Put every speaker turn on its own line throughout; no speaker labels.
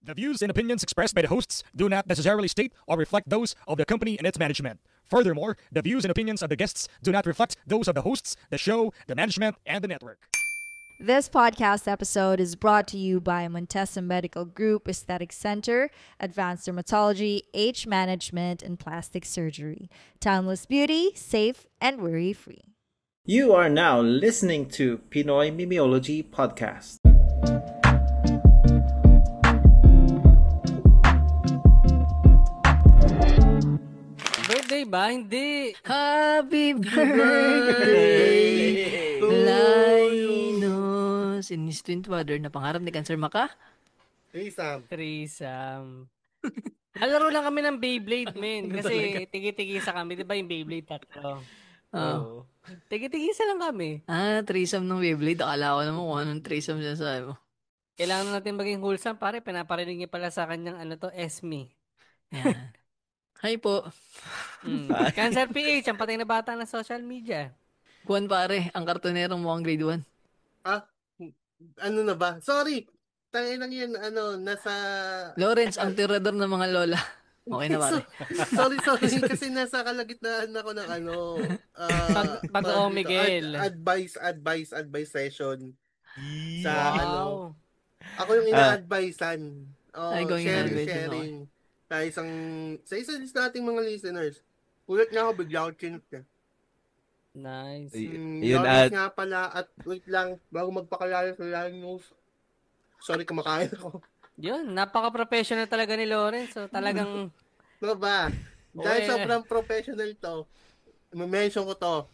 The views and opinions expressed by the hosts do not necessarily state or reflect those of the company and its management. Furthermore, the views and opinions of the guests do not reflect those of the hosts, the show, the management, and the network.
This podcast episode is brought to you by Montesa Medical Group Aesthetic Center, Advanced Dermatology, Age Management, and Plastic Surgery. Timeless beauty, safe, and worry-free.
You are now listening to Pinoy Mimiology Podcast.
Birthday ba? Hindi.
Happy birthday, Linus. In his twin brother na pangarap ni Cancer Maka?
Threesome. Nalaro lang kami ng Beyblade, men. Kasi tigi-tigisa kami. Di ba yung Beyblade tatlo?
Oo.
Tigi-tigisa lang kami.
Threesome ng Beyblade. Akala ko naman kung anong threesome siya sa mo.
Kailangan natin maging wholesome, pare. Pinaparinig niya pala sa kanyang Esme.
Yan. Hi po.
Cancer PH, ang patay na bata na social media.
Juan pare, ang kartonerong mukhang grade 1.
Ano na ba? Sorry. Tangin lang yan, nasa...
Lawrence, ang tirador ng mga lola. Okay na pare.
Sorry. Kasi nasa kalagitnaan ako ng
Miguel.
Advice session. Sa
Wow.
Ako yung ina-advisean.
Ay, going
sharing. Sa isa nating mga listeners. Ulit nga ako, bigla ako chinut niya.
Nice.
Yun nga pala, at wait lang, bago magpakalala sa Linus. Sorry, kumakain ako.
Yun, napaka-professional talaga ni Lawrence. So, talagang...
Ano ba? Dahil sobrang professional to, i-mention ko to.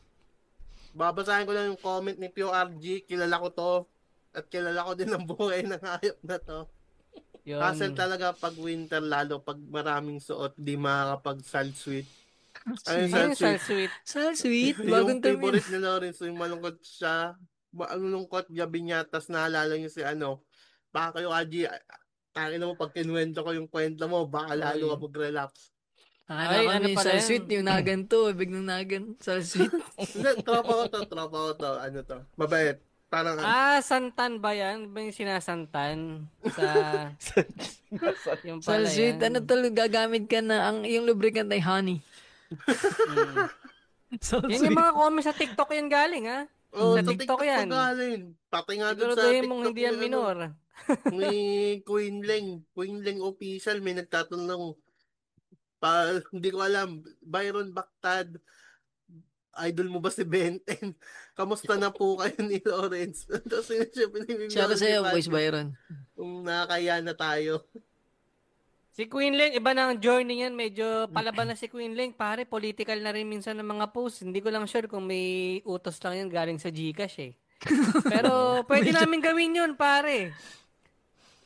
Babasahin ko lang yung comment ni PORG, kilala ko to. At kilala ko din ang buhay ng hayop na to. Hassle talaga pag winter, lalo pag maraming suot, di makakapag-sal-sweet.
Sal-sweet.
Sal-sweet?
Yung favorite ni Lawrence, yung malungkot siya, malungkot gabi niya, tas naalala niyo si baka kayo, Aji, tangin mo, pag kinuwento ko yung kwento mo, baka lalo ka mag-relax.
Ay, ano pala sal-sweet, yung nagan to, biglang nagan, sal-sweet.
Tropa ko to, mabait. Parang,
santan ba yan? Ba yung sinasantan? Yung pala
sal-sweet,
yan.
gagamit ka na, yung lubricant ay honey.
Yan yung mga comments sa TikTok yan galing, ha? Sa TikTok yan.
Galing. Pati nga doon sa
Siguraduhin
TikTok.
mong hindi yan minor.
May Queen Leng official, may nagtatanong. Hindi ko alam, Byron Bactad, idol mo ba si Benten? Kamusta na po kayo ni Lawrence? Tapos
Shout out sa'yo, Boys Byron.
Kung nakakaya na tayo.
Si Queen Leng, iba na ang journey yan. Medyo palaban na si Queen Leng. Pare, political na rin minsan ng mga posts. Hindi ko lang sure kung may utos lang yan galing sa Gcash eh. Pero pwede namin gawin yun, pare.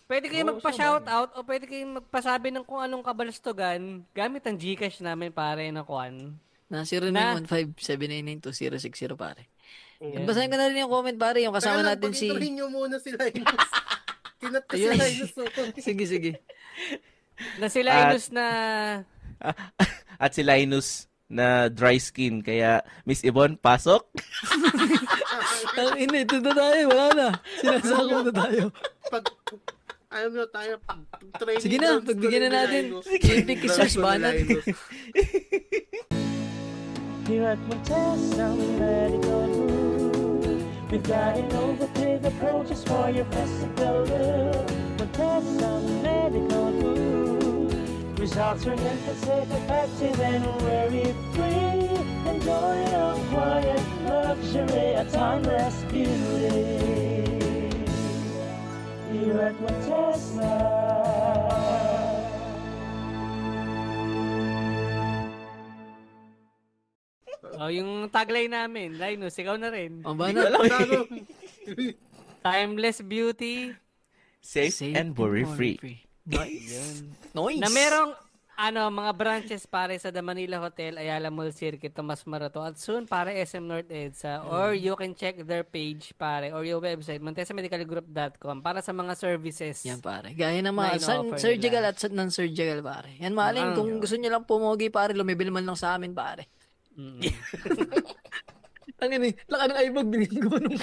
Pwede kayo magpa-shoutout o pwede kayo magpasabi ng kung anong kabalastugan gamit ang Gcash namin, pare, na kuwan.
Na 0915-799-2060 pare.
Yeah.
Basahin ko na rin yung comment pare, yung kasama natin si...
Pag-introhin nyo muna si Linus. Kinat ka si Linus.
Sige.
Na si Linus na...
At si Linus na dry skin. Kaya, Miss Yvonne, pasok.
Ito na tayo, wala na. Sinasako na tayo.
Ayaw na tayo.
Sige na, pagbigyan na natin. Pick isers banat.
Here at Montesa Medical Group, we've got innovative approaches for your physical look. Montesa Medical Group, results are safe, effective, and worry-free. Enjoy a quiet luxury, a timeless beauty. Here at Montesa.
yung tagline namin, Linus, ikaw na rin. Timeless beauty.
Safe and worry-free.
Nice.
Na merong mga branches pare sa The Manila Hotel, Ayala Mall Circuit, Tomas Morato, at soon pare SM North EDSA, or you can check their page pare, or your website, montesamedicalgroup.com, para sa mga services.
Yan pare. Gaya ng mga surgical at non-surgical pare. Yan maling, kung gusto nyo lang pumogi pare, lumibil man lang sa amin pare. Ang laka ng ibag, binigyan ko nung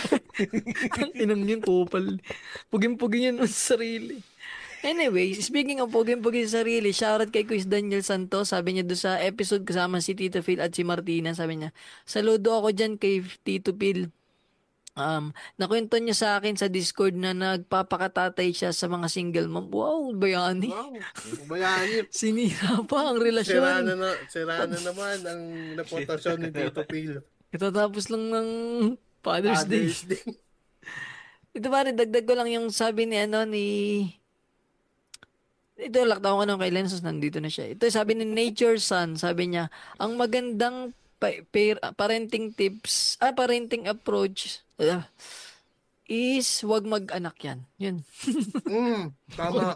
inang yun, kupal. Pugin-pugin yan sa sarili. Anyway, speaking of puging-pugi sa sarili, shoutout kay Quiz Daniel Santos. Sabi niya doon sa episode kasama si Tito Phil at si Martina. Sabi niya, saludo ako dyan kay Tito Phil. Nakwento niya sa akin sa Discord na nagpapakatatay siya sa mga single mom. Wow, bayani.
Wow, bayani.
Sinira pa ang relasyon.
Sira na naman ang reputasyon ni Tito Phil.
Itatapos lang ng Father's Day. Ito ba rin, dagdag ko lang yung sabi ni ito, laktaw ko nung kay Lensos, nandito na siya. Ito, sabi ni Nature Sun, sabi niya, ang magandang parenting tips, parenting approach, is wag mag-anak yan. Yun.
Tama.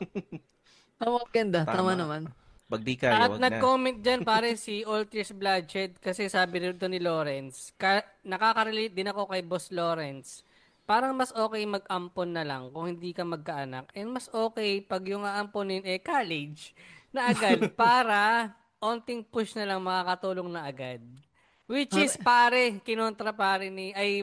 Maganda, tama naman.
Pag di kaya,
At
wag na.
nag-comment dyan pare si Ultris Bloodshed kasi sabi rito ni Lawrence, nakaka-relate din ako kay Boss Lawrence. Parang mas okay mag-ampon na lang kung hindi ka magkaanak. And mas okay pag yung aamponin college na agad para onting push na lang makakatulong na agad. Which is pare, kinontra pare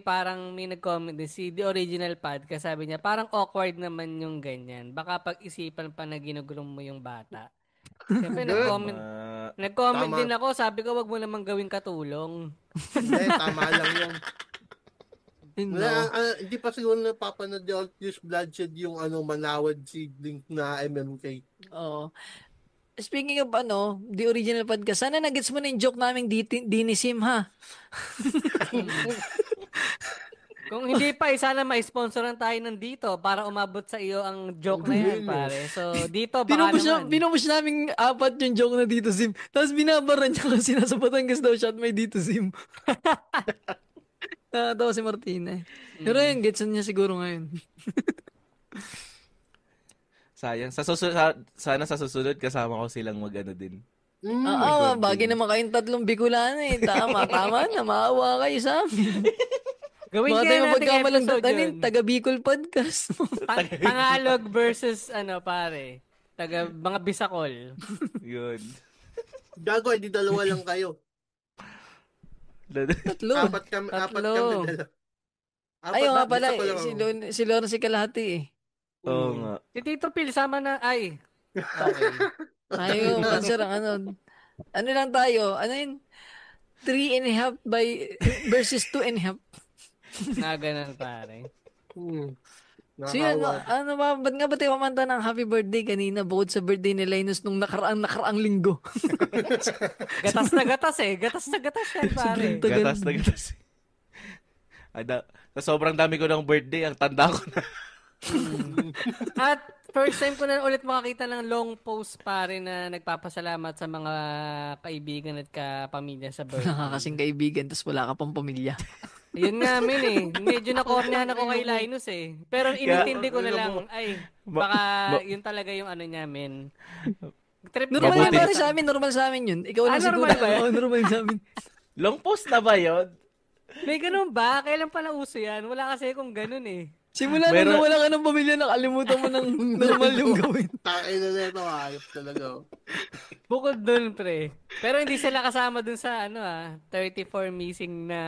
parang may nag-comment din si The Original Podcast. Sabi niya, parang awkward naman yung ganyan. Baka pag-isipan pa na ginugulo mo yung bata. Siyempre, nag-comment din ako. Sabi ko, wag mo namang gawing katulong.
Hindi, tama lang yun. Hindi pa siguro napapanood yung Ultris Bloodshed yung manawad sibling na MMK.
Oo. Speaking of The Original Podcast, sana nagets mo na yung joke naming dinisim ha.
Kung hindi pa, sana ma-sponsoran tayo nandito para umabot sa iyo ang joke na yan, pare. So, dito baka naman.
Pinupush namin 4 yung joke na dito sim. Tapos binabaran niya kasi nasa Batangas daw siya at may dito sim. Nakatawa si Martina. Pero yun, gets niya siguro ngayon.
Sayang. Sana sa susunod kasama ko silang din.
Bagay naman kayong 3 Bicolano eh. Tama na. Maawa kayo sa amin.
Gawin kaya natin episode yun.
Taga Bicol Podcast.
Tagalog versus pare. Taga mga Bisacol.
Yun.
Gago, hindi 2 lang kayo.
3.
Apat kami dala.
Ayaw nga pala, si Lawrence si kalahati eh.
Oo nga.
Si Tito Phil, sama na, Okay.
Ayaw, cancer ang ano lang tayo, 3.5 versus 2.5.
Na ganun, pare.
So yun, ba't nga ba tayo kumanta ng happy birthday kanina bukod sa birthday ni Linus nung nakaraang linggo?
Gatas na gatas eh. Gatas na gatas yan, pare.
Gatas na gatas. Sobrang dami ko ng birthday, ang tanda ko na.
At first time ko na ulit makakita ng long post pare na nagpapasalamat sa mga kaibigan at kapamilya sa birthday.
Nakakasing kaibigan tapos wala ka pang pamilya.
Yun nga medyo na-cornehan ako kay Linus eh. Pero inintindi ko na lang, baka yun talaga yung niya, men.
Normal na pare sa amin yun. Ikaw lang siguro. Normal sa amin.
Long post na ba yun?
May ganun ba? Kailan pa nauso yan? Wala kasi kung ganun eh.
Simula nung nawala ka ng pamilya, nakalimutan mo ng normal yung gawin.
Takin na ito, ayop talaga.
Bukod dun, pre. Pero hindi sila kasama dun sa 34 missing na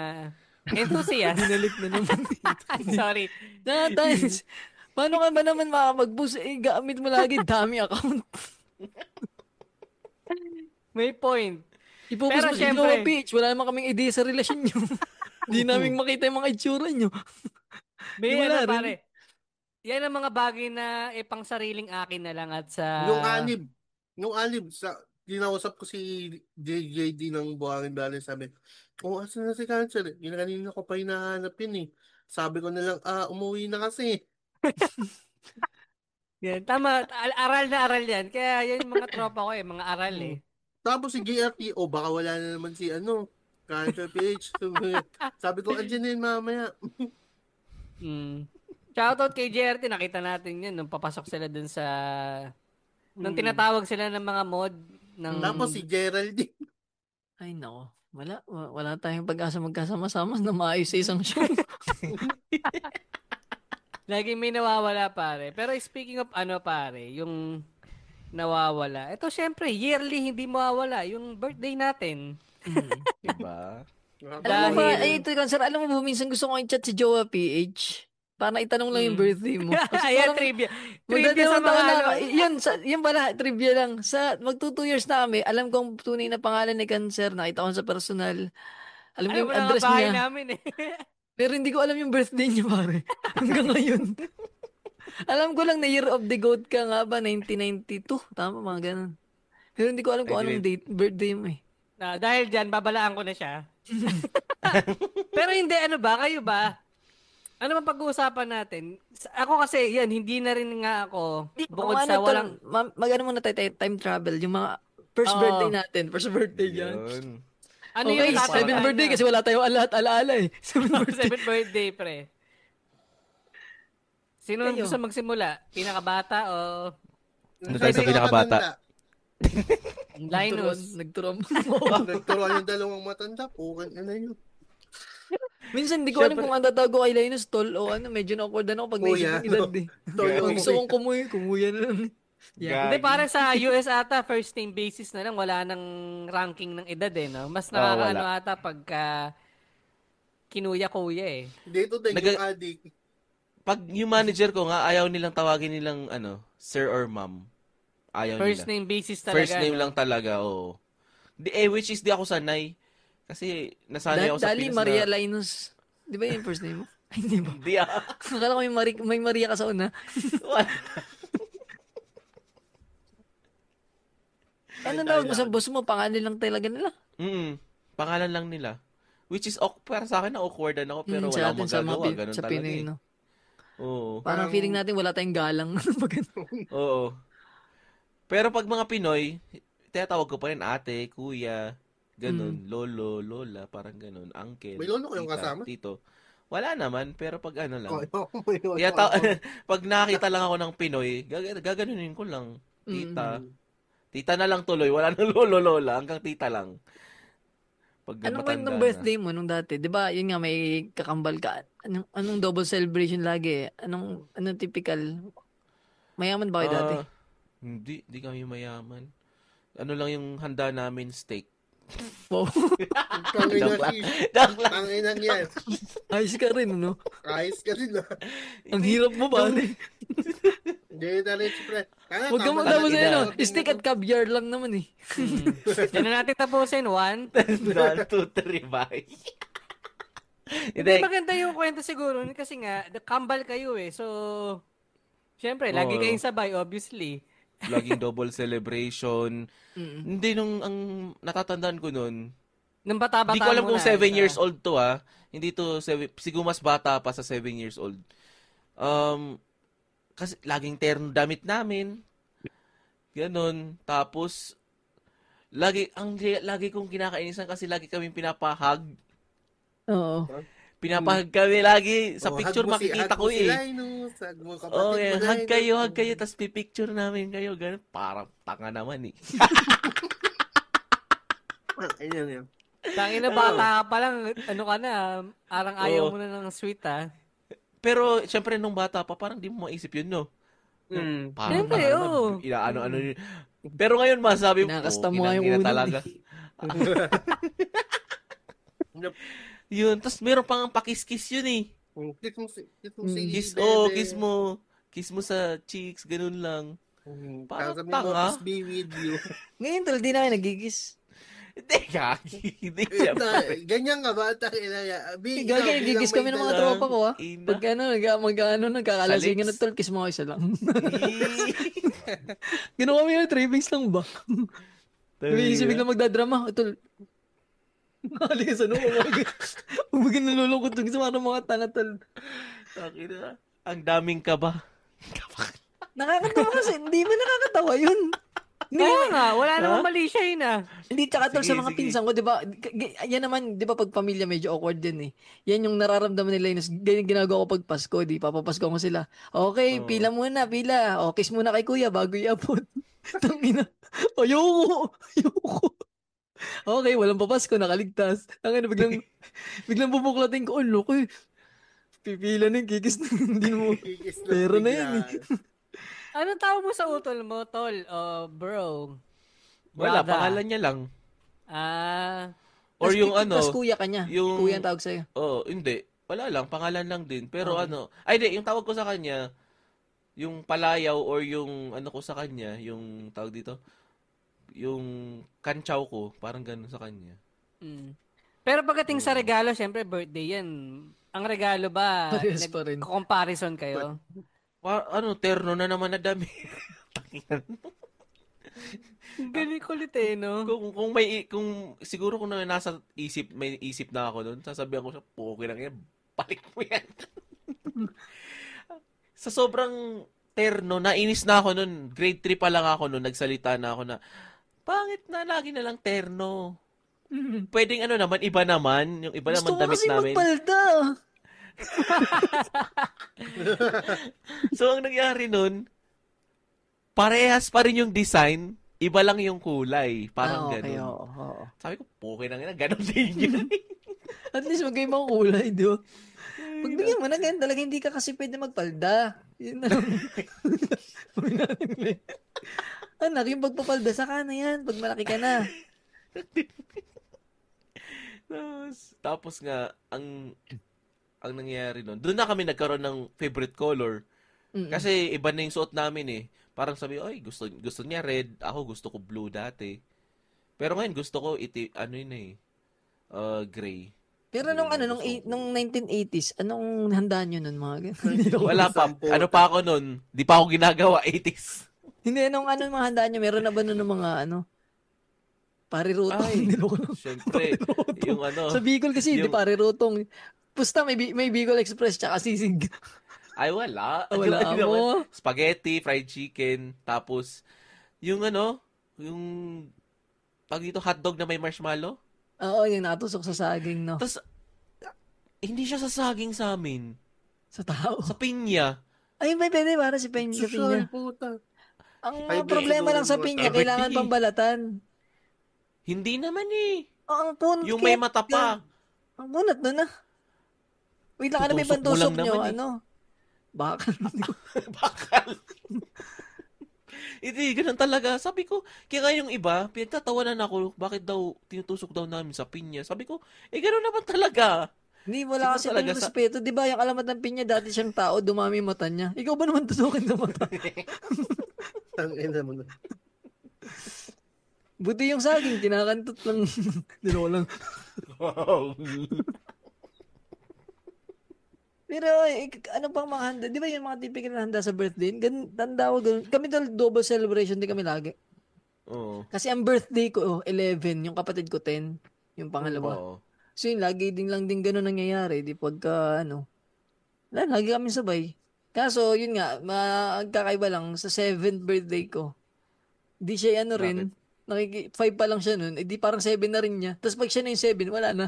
enthusiast.
Binalik na naman.
Sorry.
Paano ka ba naman makapag-boost? Gamit mo lagi dami account.
May point.
Pero syempre, PH, wala naman kaming idea sa relasyon nyo. Hindi namin makita yung mga itsura nyo.
May pare. Yan ang mga bagay na pang sariling akin na lang at sa...
Yung anib, dinausap ko si JJD ng Buhangin Valley, sabi, asan na si Cancer? Kanina ko pa hinahanap yun eh. Sabi ko na lang, umuwi na kasi.
Yan, tama. Aral na aral yan. Kaya yan yung mga tropa ko mga aral eh.
Tapos si JRT, baka wala na naman si Cancer PH. Sabi ko, andyan na yun mamaya.
Shoutout kay JRT, nakita natin yun nung papasok sila dun sa nung tinatawag sila ng mga mod ng...
Tapos si Geraldine.
Ay nako, wala tayong pag-asa magkasama-sama na maayos sa isang show.
Lagi may nawawala pare. Pero speaking of pare, yung nawawala. Ito syempre, yearly hindi mawawala yung birthday natin.
Diba?
Alam mo ba, ito Cancer, alam mo ba, minsan gusto ko i-chat si Jowa PH. Para itanong lang yung birthday mo. Kasi
Ayan,
parang
trivia. Trivia
magdadalawang
sa mga
taon na,
ano.
yun pala, trivia lang. Magto 2 years na kami, alam kong tunay na pangalan ni Cancer, nakita ko sa personal. Alam ko
Alam mo
yung
na nga
address
bahay
niya.
namin eh.
Pero hindi ko alam yung birthday niya, pare. Hanggang ngayon. Alam ko lang na Year of the Goat ka nga ba, 1992. Tama, mga ganun. Pero hindi ko alam kung anong date, birthday mo eh.
Dahil dyan, babalaan ko na siya. Pero hindi, ano ba? Kayo ba? Ano bang pag-uusapan natin? Ako kasi, yan, hindi na rin nga ako. Bukod sa walang...
Mag-ano muna tayo, time travel. Yung mga first birthday natin. First birthday yan.
Yun.
Ano
Okay,
yung
seventh birthday kasi wala tayong alaala eh.
Seventh birthday, pre. Sino
Kayo.
gusto magsimula? Pinakabata o
Ano tayo sa pinakabata?
Linus?
Nagturom.
Nagturuan yung dalawang matanda. Pukan na yun.
Minsan hindi ko alam kung ang tatawag ko kay Linus, tol o ano. Medyo na-awkward ako pag naisip
Kuya,
ng edad eh.
Tol,
Kung gusto kong kumuya na lang. Yeah.
Hindi, para sa US ata, first name basis na lang, wala nang ranking ng edad eh, no? Mas nakakaano ata pagka kinuya-kuya eh.
Dito din yung adik.
Pag yung manager ko nga, ayaw nilang tawagin nilang, sir or ma'am. Ayaw
First
nila.
name basis talaga.
First name
no?
lang talaga, oo. Which is di ako sanay. Kasi nasanay ako sa
Dali
Pinas
Maria
na...
Linus. Di ba yung first name mo? Ay, hindi ba?
Di ako.
Akala ko may Maria ka sa una. Ano tawag mo sa boss mo? Pangalan lang talaga nila.
Pangalan lang nila. Which is, para sa akin, awkwardan ako, pero wala akong magagawa. Ganun
sa
talaga
Pinoy,
eh.
no?
Oo.
Parang feeling natin wala tayong galang.
Oo. Pero pag mga Pinoy, tinatawag ko pa rin ate, kuya, ganun, lolo, lola, parang ganun, uncle.
May lolo kayong
tita,
kasama?
Tito. Wala naman, pero pag ano lang.
Oh,
Pag nakakita lang ako ng Pinoy, gaganunin ko lang. Tita. Tita na lang tuloy, wala nang lolo, lola, hanggang tita lang. Pag
Anong
matanda
kwentong
na.
birthday mo nung dati? 'Di ba? Yun nga may kakambal ka. Anong double celebration lagi? Anong typical? Mayaman ba kayo dati?
Hindi kami mayaman. Ano lang yung handa namin, steak.
Wow.
Tanginan yan.
Ayos ka rin, no?
Ayos ka rin na.
Ang hirap mo ba?
Hindi na rin, pre.
Huwag kang magtapos sa ano. Steak at caviar lang naman eh.
Yan na natin tapusin. 1,
1, 2, 3, bye.
Hindi, maganda yung kwento siguro kasi nga, kambal kayo eh. So, syempre, lagi kayong sabay, obviously.
Laging double celebration. Hindi, ang natatandaan ko nun,
nung bata-bata
hindi ko alam
mo
kung
na,
7 years old to Hindi to, siguro mas bata pa sa 7 years old. Kasi laging terno damit namin. Ganon. Tapos, lagi kong kinakainisan kasi lagi kaming pinapahag.
Oo.
Pinapahag kami lagi. Sa picture makikita ko eh. Hug kayo. Tapos pipicture namin kayo. Ganun. Parang tanga naman eh.
Ayun.
Tangina bata ka pa lang, ano ka na, arang ayaw mo na ng sweet
Pero, syempre, nung bata pa, parang di mo maisip yun, no? Parang,
Siyempre, oo.
Ano yun. Pero ngayon, masabi mo,
Nakasta mo nga yung unan
talaga. Yun, tapos meron pang pakis-kiss yun eh. Kiss mo sa cheeks, ganun lang. Parang tanga.
Be with you.
Ngayon tol, di na kayo nagigis.
Hindi siyempre.
Ganyan nga ba?
Gigis kami ng mga tropa ko Pag nagkakalasingan na tol, kiss mo ako isa lang. Ginawa kami yung trippings lang ba? May isip bigla magdadrama. Tol, nakaligas huwag nalulungkot yung sa mga tanga tol.
Ang daming kaba.
Nakakatawa kasi, hindi ba nakakatawa yun?
Kaya nga, wala namang mali siya yun
Hindi, tsaka tol sa mga pinsan ko, di ba? Yan naman, di ba pag pamilya medyo awkward din eh. Yan yung nararamdaman nila yun. Ganyan ginagawa ko pag Pasko, di papapasko ko sila. Okay, pila muna, pila. O, kiss muna kay kuya bago iabot. Tangina. Ayoko. Okay, walang papasko, nakaligtas. Tangina, biglang bubuklatin ko. Oh, loko eh. Pipila na yung kikis na. Hindi mo. Pera na yan eh.
Anong tawag mo sa utol mo, tol? Bro?
Wala,
Brother.
pangalan niya lang.
Ah.
Or yung ano.
Tapos kuya ka niya.
Yung,
kuya ang tawag sa'yo.
hindi. Wala lang, pangalan lang din. Pero ay di, yung tawag ko sa kanya, yung palayaw or yung ano ko sa kanya, yung tawag dito, yung kantsaw ko, parang ganun sa kanya.
Pero pagdating sa regalo, syempre birthday yan. Ang regalo ba,
Parehas pa rin.
comparison kayo?
Terno na naman na dami.
Galing kulit eh, no?
Kung siguro kung may isip na ako doon, sasabihan ko siya, okay lang yan, balik mo yan. Sa sobrang terno, nainis na ako noon. Grade 3 pa lang ako noon, nagsalita na ako na, pangit na, lagi na lang terno. Pwedeng naman, iba naman. Yung iba
Gusto
naman damit
kasi
namin.
magpalda.
So, ang nangyari nun, parehas pa rin yung design, iba lang yung kulay. Parang
okay,
ganun.
oo.
Sabi ko, okay na nga, ganun din yun.
At least magkaibang kulay, di ba? Pagbigyan mo na ganyan, talaga hindi ka kasi pwede magpalda. Yun na lang. Anak, yung pagpapalda, saka na yan. Pag malaki ka na.
Tapos nga, ang nangyayari nun, doon na kami nagkaroon ng favorite color. Kasi iba na yung suot namin eh. Parang sabi, ay, gusto niya red. Ako gusto ko blue dati. Pero ngayon gusto ko, gray.
Pero nung 1980s, anong handaan nyo nun mga ganyan?
Wala pa. Ano pa ako nun? Di pa ako ginagawa, 80s.
Hindi, anong mga handaan nyo? Meron na ba nun ng mga parirutong?
Ay, syempre. Yung
Sa Bicol kasi, hindi parirutong. Pusta, may Bicol Express tsaka sisig.
Ay, wala.
Wala mo.
Spaghetti, fried chicken, tapos, yung pag dito, hotdog na may marshmallow.
Oo, yung natusok sa saging, no?
Tapos, hindi siya sa saging sa amin.
Sa tao?
Sa pinya.
Ay, may pwede para sa pinya.
Puta.
Ang problema lang sa pinya, kailangan pang balatan.
Hindi naman eh.
Ang punot.
Yung may mata pa.
Ang punot nun Wait lang, may
Tutusok mo
pantusok
lang
nyo?
naman eh.
Bakal.
Bakal. Hindi, ganun talaga. Sabi ko, kaya nga yung iba, pinagtatawanan ako, bakit daw, tinutusok daw namin sa pinya. Sabi ko, ganun naman talaga.
Hindi, wala kasi ng respeto. Di ba, yung alamat ng pinya, dati siyang tao, dumami yung mata niya. Ikaw ba naman tusukin ng mata?
Tangina mo na.
Buti yung saging, kinakantot lang. Dino lang.
Wow.
Pero, ano pang mga handa? Di ba yung mga typical na handa sa birthday? Tanda ko ganun. Kami double celebration din kami lagi.
Oo.
Kasi ang birthday ko, 11. Yung kapatid ko, 10. Yung pangalawa.
Oo.
So yun, lagi din ganun nangyayari. Di pagka, lagi kami sabay. Kaso, yun nga, magkakaiba lang. Sa 7th birthday ko, di siya rin. 5 pa lang siya nun. Di parang 7 na rin niya. Tapos pag siya na yung 7, wala na.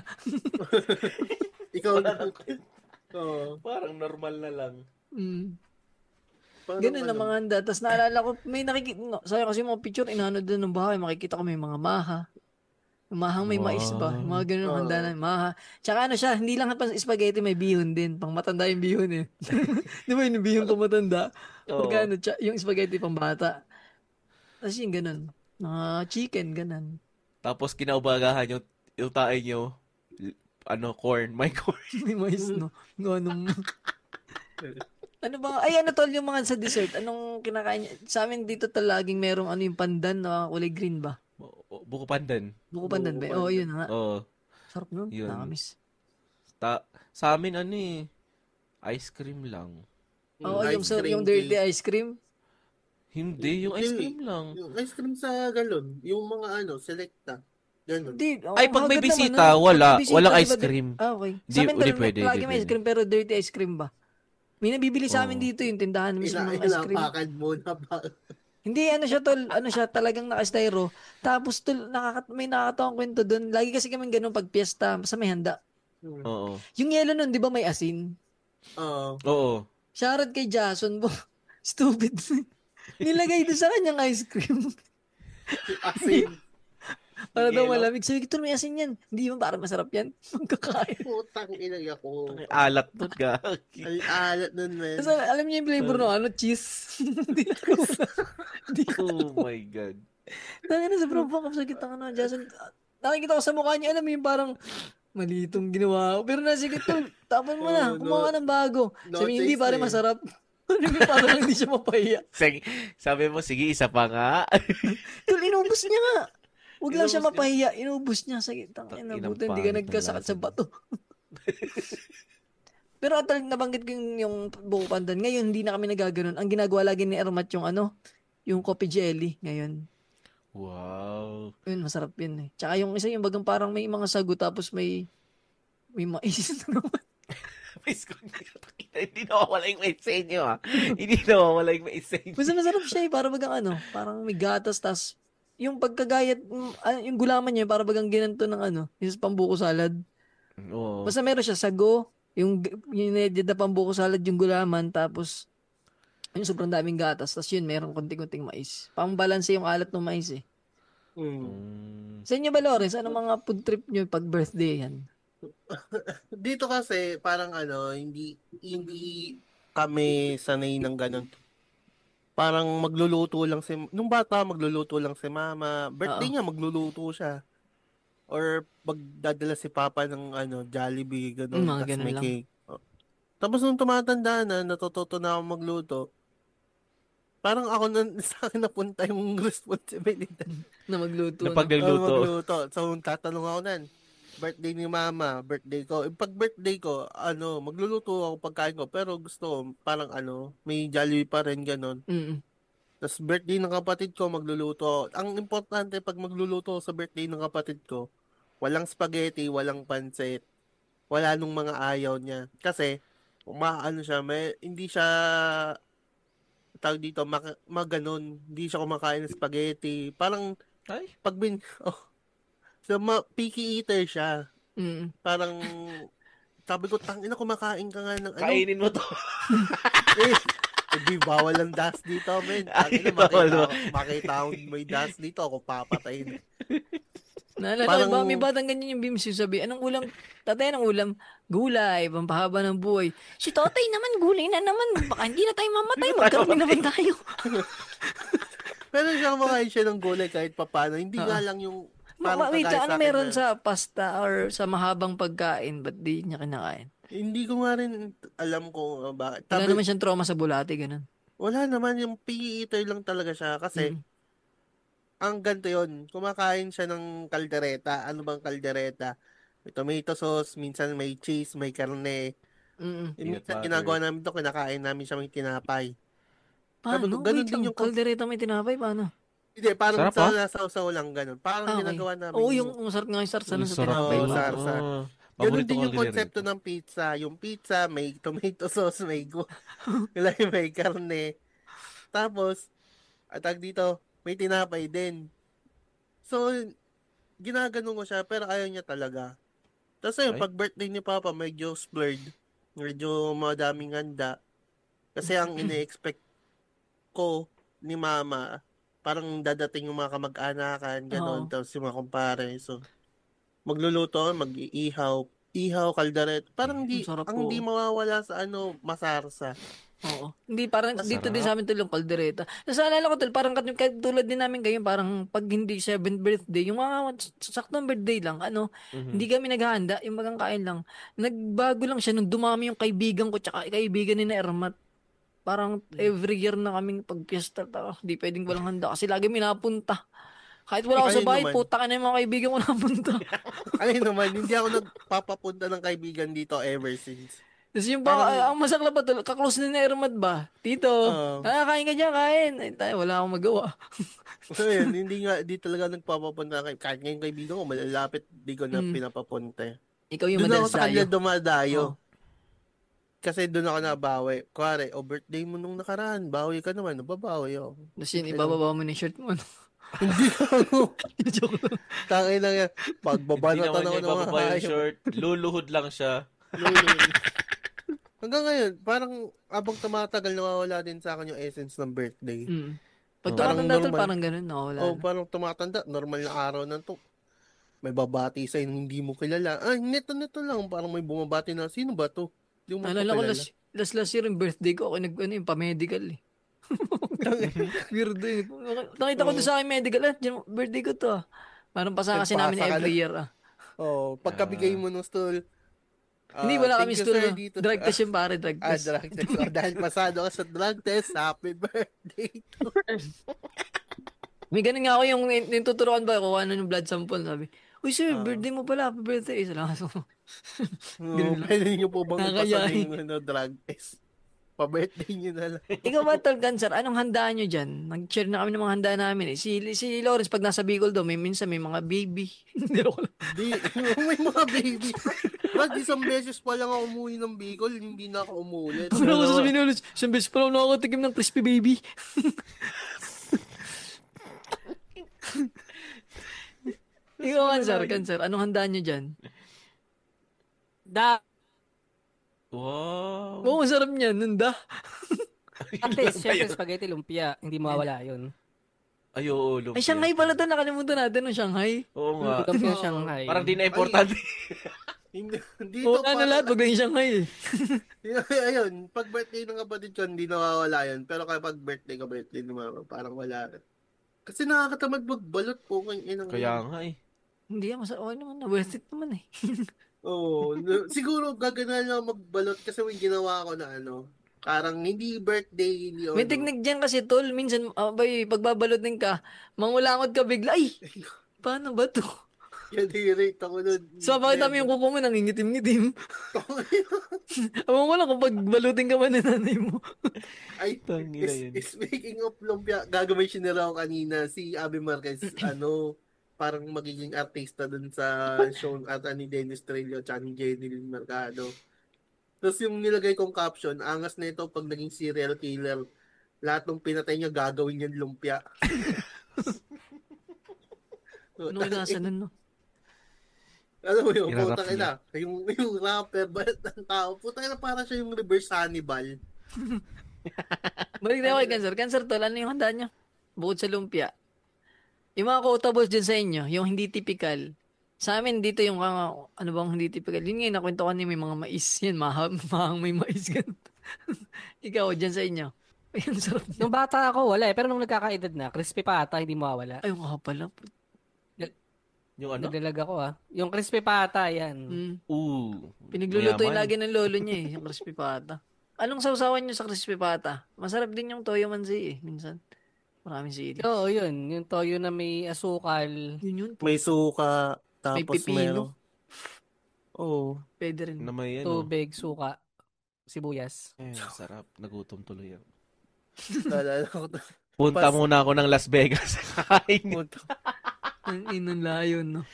Ikaw
Wala
na.
Parang normal na lang.
Ganun ang mga handa. Tapos naalala ko, may sayang kasi mga picture, inano doon ng bahay, makikita ko may mga maha. Yung mahang may mais ba? Yung mga ganun ang handa na maha. Tsaka siya, hindi lang pang spaghetti, may bihon din. Pang matanda yung bihon eh. Di ba yung bihon pang matanda? Pagka yung spaghetti pang bata. Tapos yung ganun. Chicken, ganun.
Tapos kinaubagahan yung tae nyo, corn, may corn.
May mais, no? Ano ba? Tol, yung mga sa dessert, anong kinakain niya? Sa amin dito laging merong yung pandan na kulay green ba?
Buko pandan.
Buko pandan ba? Oo, yun nga.
Oo.
Sarap nun.
Yun.
Nakamiss.
Sa amin, ice cream lang.
Oo, yung dirty ice cream.
Hindi, yung ice cream lang.
Yung ice cream sa galon. Yung mga selecta. Ganun.
Ay, pag may bisita, walang ice cream.
Okay.
Di,
Sa amin
pwede.
lagi may ice cream, pero dirty ice cream ba? May nabibili sa amin dito yung tindahan mismo ng ice cream.
Inapakan mo na ba?
Hindi, siya tol, talagang naka-styro. Tapos tol, may nakakatawang kwento doon. Lagi kasi kami ganun pag piyesta, sa may handa.
Oo.
Yung yelo nun, di ba may asin?
Oo.
Shoutout kay Jason bo. Stupid. Nilagay doon sa kanyang ice cream.
Asin.
Para daw malamig. Sabi ko, may asin yan. Hindi mo, parang masarap yan. Magkakain.
Putang inay ako.
Alat nun, gagi.
Ay, alat nun, man.
So, alam niyo yung flavor no? Cheese. Hindi ko.
Oh my God.
Tangin na sa bro, sakit ang Jason. Nakikita ko sa mukha niya, alam mo yung parang Mali itong ginawa ko. Pero sige tol, tapon mo na.
Oh,
Kumuha ka ng bago.
no
Sabi niya, hindi
taste
pare,
eh.
masarap. Parang lang hindi siya mapahiya.
Sabi mo, sige, isa pa nga.
Tol, inubos niya nga. Huwag lang siya
Inubos
mapahiya. Inubos niya. Sige, tangin na
Inang
buti. Hindi ka
pangit ng
nagkasakit
lasa
sa bato. Pero atal, nabanggit ko yung buko pandan. Ngayon, hindi na kami nagaganon. Ang ginagawa lagi ni Ermat yung coffee jelly ngayon.
Wow.
Yun, masarap yun eh. Tsaka yung isa, yung bagang parang may mga sago tapos may mais na naman.
Miss ko, hindi nawawala yung mais sa inyo, ha? Hindi nawawala yung mais sa inyo.
Basta masarap siya eh. Para bagang parang may gatas tas yung pagkagayat, yung gulaman niya, para bagang ginanto ng yung sa pambuko salad.
Oo.
Basta meron siya sago, yung na pambuko salad yung gulaman, tapos yung sobrang daming gatas, tapos yun, meron konting-konting mais. Pang-balance yung alat ng mais eh. Sa inyo ba, Lawrence? Ano mga food trip nyo pag birthday yan?
Dito kasi parang hindi kami sanay ng ganun. Parang magluluto lang nung bata magluluto lang si mama. Birthday niya magluluto siya. Or magdadala si papa ng Jollibee ganun,
Mga
tapos
ganun
may
lang.
cake. Tapos nung tumatanda na, natututo na ako magluto. Parang ako sa akin napunta yung responsibilidad.
Na magluto.
Na pag nagluto.
Magluto. So, tatanong ako nan, birthday ni mama, birthday ko. Pag birthday ko, magluluto ako pagkain ko. Pero gusto ko, parang may Jollibee pa rin, ganun.
Mm.
Tapos birthday ng kapatid ko, magluluto ako. Ang importante pag magluluto ako sa birthday ng kapatid ko, walang spaghetti, walang pancit. Wala nung mga ayaw niya. Kasi, siya, hindi siya tawag dito, maganon. Hindi siya kumakain ng spaghetti. Parang,
Ay.
so, picky eater siya.
Mm.
Parang, sabi ko, tangina, kumakain ka nga ng
Kainin mo to.
Hindi, bawal ang dust dito, men.
Ay,
Tangina,
bawal.
makita akong may dust dito, ako papatayin.
Naalala
Parang-
ko ba, may batang ganyan yung Bims yung sabi, anong ulam? Tatay, anong ulam? Gulay, pampahaba ng buhay. Si tatay naman, gulay na naman. Baka hindi na tayo mamatay, magkaroon naman tayo.
Pero siya kumakain siya ng gulay kahit papano. Hindi nga lang yung parang
Wait,
kagaya
ano
sa akin
meron
na-
sa pasta or sa mahabang pagkain? Ba't di niya kinakain?
Hindi ko nga rin alam kung bakit.
Wala naman siyang trauma sa bulate, ganun.
Wala naman, yung picky eater lang talaga siya. Kasi,
Mm.
ang ganito yun, kumakain siya ng kaldereta. Ano bang kaldereta? May tomato sauce, minsan may cheese, may karne.
Mm.
Minsan
butter.
ginagawa namin to, kinakain namin siya may tinapay.
Paano?
ganun
Wait
din
lang,
yung-
kaldereta may tinapay, paano?
Hindi, parang
Sarap,
sa nasaw-saw lang ganun. Parang
Okay.
ginagawa namin.
Oo, yung masarap nga yung sarsa nun sa
Sarap
tinapay.
Oo,
yun.
sarsa.
Oo.
Ganun
Paborito
din
ko
yung
ang
konsepto ng pizza. Yung pizza, may tomato sauce, may may karne. Tapos, atag dito, may tinapay din. So, ginaganon ko siya, pero ayaw niya talaga. Tapos ayun,
Ay.
pag birthday ni Papa, medyo splurred. Medyo madaming handa. Kasi ang ine-expect ko ni Mama, parang dadating yung mga kamag-anakan, gano'n,
Oo.
tapos yung mga kumpare. So, magluluto, mag-iihaw, kaldaret. Parang
Ang sarap
ang
po.
di mawawala sa masarsa.
Oo. Hindi, parang dito din
Masarap.
sa amin tulong kaldereta. Nasa alala ko parang tulad din namin kayo, parang pag hindi 7th birthday, yung mga saktong birthday lang, hindi kami naghahanda, yung magang kain lang. Nagbago lang siya nung dumami yung kaibigan ko, tsaka kaibigan ni na Ermat. Parang every year na kaming pag-fiesta, hindi pwedeng walang handa kasi lagi minapunta. Kahit wala ako sa
Ayun
bahay,
naman.
puta ka na yung mga kaibigan ko napunta.
Ayun naman, hindi ako nagpapapunta ng kaibigan dito ever since.
Tapos yung
Parang-
ang masakla pa tol, kaklose ni Ermat ba? Tito,
Oo.
kain ka dyan, kain. Ay, tayo, wala akong magawa.
So yun, di talaga nagpapapunta kahit ngayong kaibigan ko, malalapit, di ko na
Mm.
pinapapunta.
Ikaw yung
Doon ako sa kanya
madalas
dumadayo.
Oh.
Kasi doon ako nabawi. Kuwari, birthday mo nung nakaraan, bawi ka naman, nababawi ako.
Tapos yun, ibababa mo na yung shirt mo.
Hindi ako.
Joke lang.
Tangin na yan.
Hindi
Pagbabanatan
naman
ako
niya
ng mga
ibababa yung
hayop.
short. Luluhod lang siya.
Hanggang ngayon, parang abang tumatagal, nawawala din sa akin yung essence ng birthday.
Pag
Parang
tumatanda tol,
normal.
parang ganun. Wala
Oh,
na.
parang tumatanda, normal na araw na to. May babati sa hindi mo kilala. Ay, nito lang. Parang may bumabati na, sino ba to? Hindi mo
Naalala ko,
kilala.
last year yung birthday ko, ako yung pa-medical eh. Weirdo eh. Nakita ko doon sa akin medical, birthday ko to ah. Parang pasaka kasi namin
Nagpasa ka
every year ah.
Pagkabigay mo ng stool,
Hindi, wala
thank
kami
you,
stool.
sir,
No?
dito.
Drug test yung pare, drug test.
Drug test. Dahil pasado ka sa drug test, happy birthday to.
May ganun nga ako yung tuturuan ba ko ano yung blood sample, sabi. Uy sir, birthday mo pala, happy birthday. Salamat po. Ganun lang.
Pwede niyo po bang
Nakakayain.
ipasa ng drug test? Pa-birthday niyo na lang.
Ikaw ba, Tol Cancer, anong handaan nyo dyan? Nag-share na kami ng mga handa namin eh. Si Lawrence, pag nasa Bicol daw, minsan may mga baby. Hindi ako lang.
Di, may mga baby. Brad, isang beses pa lang ako umuwi ng Bicol, hindi na ako umulit.
Ano ako sasabihin ni Lawrence? Isang beses pa lang nakakatikim ng crispy baby. Ikaw, Cancer, anong handaan nyo dyan?
Wow.
Oo, ang sarap niyan, nunda.
At least, syempre, spaghetti lumpia. Hindi mawala yun.
Ay, oo, lumpia.
Ay, Shanghai pala to, nakalimutan natin ng Shanghai.
Oo nga.
Lumpia Shanghai.
Parang di na importante.
Dito
Oo, ano lahat, wag na yung Shanghai eh.
Ayun, pag birthday ng kapatid ko, hindi nawawala yun. Pero kapag birthday ka, birthday naman, parang wala rin. Kasi nakakatamad magbalot po kung inang.
Kaya nga eh.
Hindi, okay naman, worth it naman eh.
Oo. Siguro gagana lang magbalot kasi may ginawa ko na ano. Parang hindi birthday. Hindi
May teknik dyan kasi, Tol. Minsan, pagbabalotin ka, mangulangot ka bigla. Ay, paano ba to?
Yan, hirate ako nun.
So, bakit kami yung kuko mo nangingitim-ngitim? Abang ko lang kung pagbalutin ka ba ng nanay mo.
Ay,
Tangina yun.
speaking of lumpia, gagawin siya nila ako kanina, si Abby Marquez, parang magiging artista dun sa show ata ni Dennis Trillo at ni Jenny Lynn Mercado. Tapos yung nilagay kong caption, angas na ito pag naging serial killer. Lahat ng pinatay niya gagawin niyan lumpia.
Ano nasa nun, no?
Alam mo yun,
Irarap
putang ina. Yung rapper ba ng tao, putang ina para siya yung reverse Hannibal.
Balik na ako kay Cancer. Cancer, Tol, ano yung handaan nyo? Bukod sa lumpia. Yung mga quotables dyan sa inyo, yung hindi typical. Sa amin, dito yung ano bang hindi typical. Yun nga, nakwento ko niya may mga mais. Yan, mahang may mais. Ikaw, dyan sa inyo. Ay, ang sarap niya.
Nung bata ako, wala eh. Pero nung nagkakaedad na, crispy pata, hindi mawawala.
Ay, nga pala.
Yung ano?
Naglalag ako Yung crispy pata, yan.
Pinagluluto yung
mayaman.
lagi ng lolo niya yung crispy pata. Anong sausawan niyo sa crispy pata? Masarap din yung toyo manzi minsan. Maraming sili.
Oo, yun. Yung toyo na may asukal.
Yun.
May suka, tapos
May pipino.
Oo.
Pwede rin.
Na may ano.
Tubig, suka, sibuyas.
Ay, sarap. Nagutom tuloy ako.
Naalala ko to.
Punta muna ako ng Las Vegas. Kain.
Ang inunlayon, no?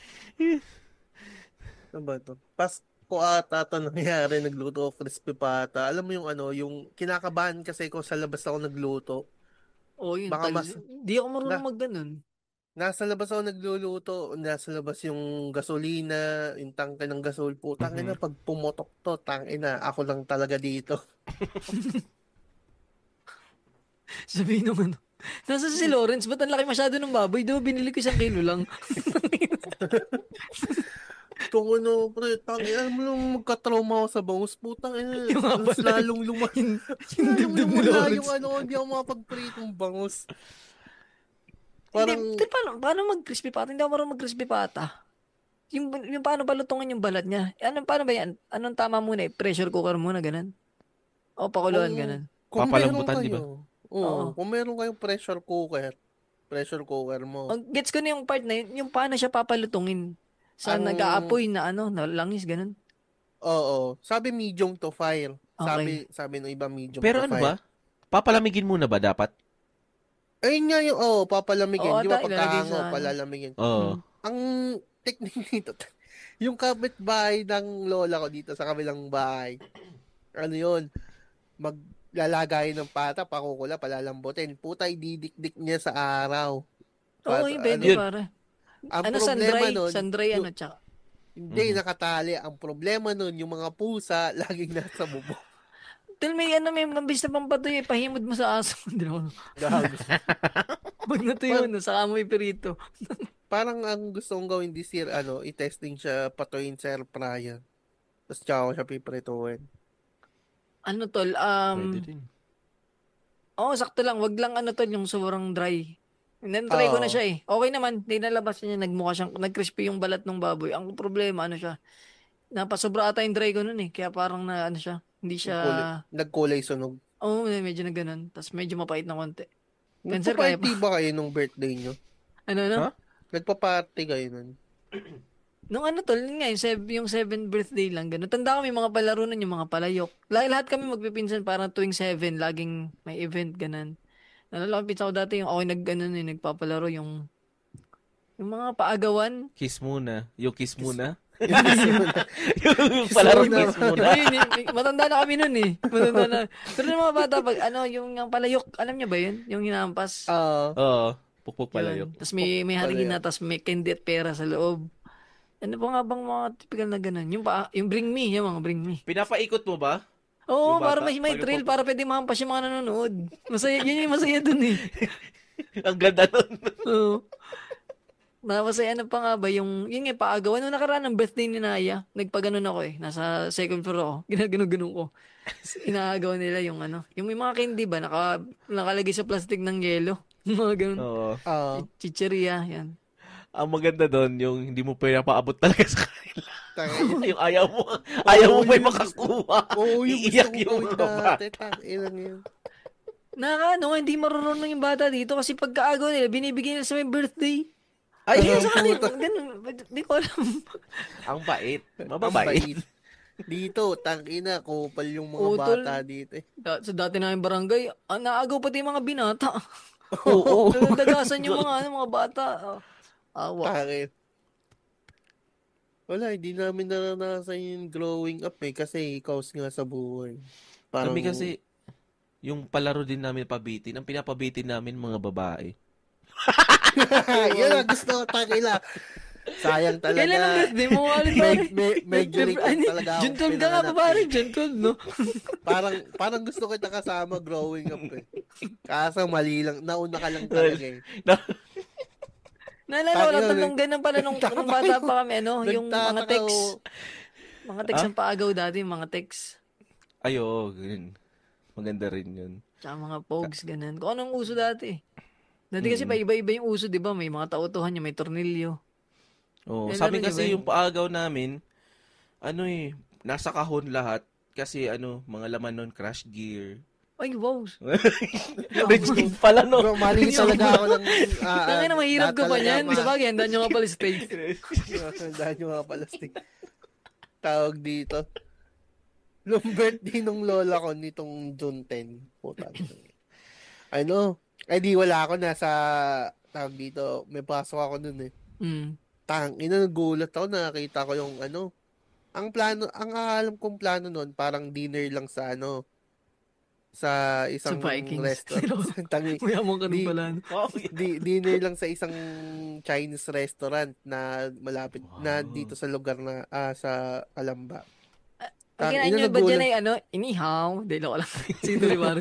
Ano ba ito? Pasko ata ito nangyari, nagluto ako crispy pata. Alam mo yung ano, yung kinakabahan kasi ko sa labas ako nagluto.
Oo, yun.
Baka
Di ako marunong mag-ganon.
Nasa labas ako nagluluto, nasa labas yung gasolina, yung tangke ng gasol po. Tangina, pag pumotok to, tangina, ako lang talaga dito.
Sabihin nung ano. Nasa si Lawrence, ba't ang laki masyado ng baboy? Di ba binili ko 1 kilo lang?
Kung ano, pre, tangina, alam mo nung magka-trauma ako sa bangus, putang ina,
Yung nga
mas
pala.
lalong
Yung dibdib ni
lumala
Lawrence.
yung ano, hindi ako makapag-pritong bangus.
Parang...
Parang,
paano mag-crispy pata? Hindi ako marunong mag-crispy pata. Yung paano balutungan yung balat niya? Paano ba yan? Anong tama muna eh? Pressure cooker muna, ganun? O pakuluan, ganun?
kung
Papalambutan,
meron
di ba?
kayo, oo, kung meron kayong pressure cooker mo.
Ang gets ko na yung part na yun, yung paano siya papalutungin. Sa
Ang-
nag-aapoy na na langis, ganun.
Oo, sabi medium to fire.
Okay.
Sabi ng iba medium
Pero
to
ano
fire.
ba? Papalamigin muna ba dapat?
Ayun nga yung, papalamigin.
Oo,
Di ba
ilalagay
pagkahango,
sa ano.
palalamigin.
Oo.
Ang technique nito, yung kapitbahay ng lola ko dito sa kabilang bahay, ano yun, maglalagay ng pata, pakukula, palalambutin. Puta, ididikdik niya sa araw.
Oo, yung pwede
Yun.
para.
Ang
Ano,
problema
sandray?
nun,
Sandray,
yung-
ano, tsaka.
hindi nakatali. Ang problema nun, yung mga pusa, laging nasa bubong.
Till may mambis na pampatoy, pahimod mo sa aso. Hindi naman.
Gago.
Pag natuyo na, saka mo ipirito.
Parang ang gusto kong gawin this year, i-testing siya patuin sa air fryer. Tapos tsaka ko siya piprituin.
Ano, Tol?
Pwede din.
Oo, sakto lang. Wag lang, Tol, yung sobrang dry. Try ko na
Oo.
siya eh. Okay naman, nilabas niya, nagmukha siyang, nag-crispy yung balat ng baboy. Ang problema, ano siya, napasobra ata yung dry ko nun eh. Kaya parang na, ano siya, hindi siya,
Nagkulay sunog.
medyo na ganun. Tapos medyo mapait na konti. Cancer kaya
Nagpa-party
pa.
ba kayo nung birthday nyo?
Ano?
Ha?
Nagpa-party kayo nun?
Nung ano tol, yun nga, yung 7th birthday lang, gano'n. Tanda ko may mga palaro nun, yung mga palayok. Lahat kami magpipinsan parang tuwing 7, laging may event, gano'n. Nalala ko, pinsan ko dati yung nagpapalaro yung mga paagawan.
Kiss muna. Yung kiss muna.
Yung
Palaro kiss muna.
Matanda na kami nun eh. Matanda na. Pero yung mga bata, pag yung palayok, alam niya ba yun? Yung hinampas.
Oo. Pukpuk palayok.
Tapos may haligi na, tapos may candy at pera sa loob. Ano pa nga bang mga typical na ganun? Yung bring me, yung mga bring me.
Pinapaikot mo ba?
Oo,
Yung
para
bata,
may thrill, para pwede mahampas yung mga nanonood. Masaya, yun yung masaya dun eh.
Ang ganda nun.
Oo. Masaya ano pa nga ba, yun nga, paagawan. Nung nakaraan ng birthday ni Naya, nagpaganon ako eh. Nasa second floor ako. Ginaganon ko. Inaagawan nila yung yung may mga candy ba, nakalagay sa plastic ng yelo. Mga ganun.
Oo.
Chicheria, yan.
Ang maganda doon, yung hindi mo pinapaabot talaga sa kanila. Yung ayaw mo may makakuha.
Oo, yung
Iiyak
gusto
yung
ko
mga bata.
dati. Ilan yun?
Hindi marunong yung bata dito kasi pagkaagaw nila, binibigyan nila sa may birthday.
Ay,
Sa kanila, ganun. Di ko alam.
ang bait.
Ang
Mababait.
bait. Dito, tangina, kupal yung mga
Utol.
bata dito eh.
Sa dati namin barangay, naagaw pati yung mga binata.
Oo.
Dagasan yung mga bata. Awa.
Bakit? Wala, hindi namin naranasan yung growing up eh. Kasi ikaw nga sa buhay.
Kami kasi, yung palaro din namin pabitin, ang pinapabitin namin mga babae.
Yun ang gusto ko, tangina. Sayang talaga.
Kailan ang birthday mo?
Medyo late talaga ako
June 12 ka nga
pinanganak
pa pare,
eh.
June 12, no?
Parang gusto kita kasama growing up eh. Kaso mali lang, nauna ka lang talaga eh.
Naalala ko lang tatlong ganun pala nung bata pa kami, yung mga
Nagtataka
text.
ako.
Mga text ang paagaw dati, yung mga text.
Ay, oo, ganun. Maganda rin yun.
Tsaka mga pogs, ganun. Kung anong uso dati. Dati kasi pa iba-iba yung uso, di ba? May mga tautuhan niya, may tornilyo.
Oo,
Eh,
sa amin
laro
kasi
niyo ba
yung paagaw namin, nasa kahon lahat. Kasi mga laman nun, crash gear.
Ay, wow.
Legit pala, no?
Bro, mali talaga ako ng...
Tangin na, mahirap ko pa yan. Sa bagay, handa nyo nga pala steak.
Dahil yung mga palastik. Tawag dito. Nung birthday nung lola ko nitong June 10. Puta. Di wala ako nasa... Tawag dito. May pasok ako nun eh. Nagulat ako, nakakita ko yung ang alam kong plano nun, parang dinner lang sa sa isang
Sa Vikings.
restaurant.
Mayamang ka rin pala.
Dinner lang sa isang Chinese restaurant na malapit na dito sa lugar na sa Calamba.
Kinain nyo ba dyan ay inihaw? Dahil ako lang. Sige, Ribar.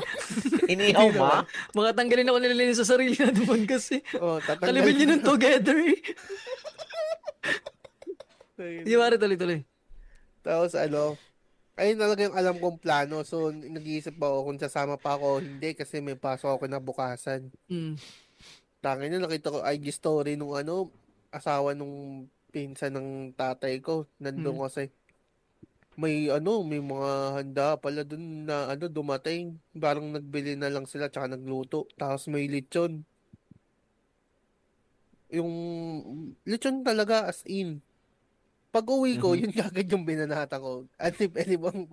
Inihaw ma?
Mga tanggalin ako nilalinis sa sarili na naman kasi.
Tatanggal.
Kalibin nyo nun together eh. Di ba, tuloy-tuloy.
Tapos ayun talaga yung alam kong plano. So, nag-iisip ako kung sasama pa ako o hindi kasi may pasok ako kinabukasan. Tangin na, nakita ko IG story nung asawa nung pinsan ng tatay ko. Nandun kasi. May mga handa pala dun na dumating. Parang nagbili na lang sila tsaka nagluto. Tapos may lechon. Yung lechon talaga as in. Pag uwi ko, yun kagad yung binanata ko. At if anybang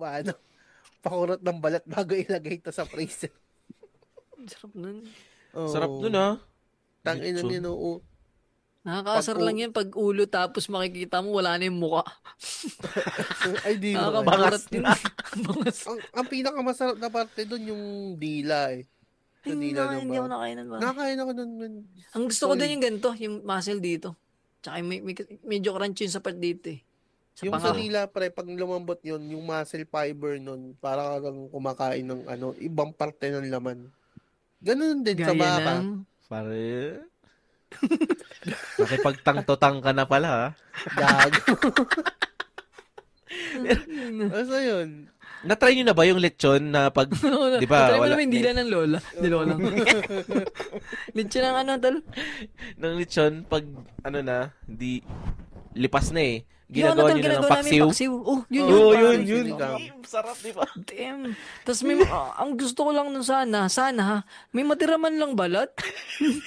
pakurot ng balat bago ilagay ito sa freezer.
Sarap nun.
Sarap nun ah.
Tangina niya
Nakakaasar lang yan pag ulo tapos makikita mo wala na yung muka.
Ay, di mo.
Nakakabangas din.
Ang pinakamasarap na parte doon yung dila eh. Sa dila ng
Hindi ako nakainan ba?
Nakain ako doon.
Ang gusto ko doon yung ganito, yung muscle dito. Tsaka medyo crunchy yung sa part dito eh.
Yung sa dila pre, pag lumambot yun, yung muscle fiber nun, para kang kumakain ng ibang parte ng laman. Ganun din sa baka.
Pare. Nakipagtang-totang ka na pala ha.
Gago. Basta yun.
Na-try nyo na ba yung lechon na pag, di ba?
Try mo naman yung dila ng lola. Di lola. Lechon ng ano, tol?
Ng lechon, pag, hindi, lipas na eh.
Yung
Ginagawa
tol,
nyo na ng
ginagawa namin
paksiw.
paksiw. Oh, yun.
Oo,
pare.
yun. Sarap, di ba?
Damn. Tapos ang gusto ko lang nun sana ha, may matira man lang balat.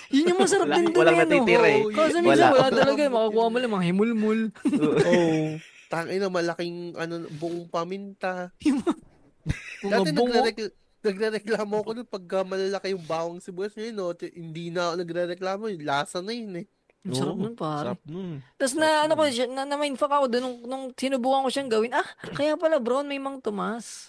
Yun yung masarap din dun.
Walang natitira eh.
Kasi minsan wala talaga. Makakuha mo lang mga himulmul.
Oh. Tangina, malaking buong paminta. Dati nagre-reklamo ako nun pagka malalaki yung bawang sibuyas yun, no? Hindi na ako nagre-reklamo, yung lasa na yun eh.
Ang sarap nun, pare.
Sarap nun.
Tapos na-mindfuck ako doon nung sinubukan ko siyang gawin. Kaya pala brown may Mang Tomas.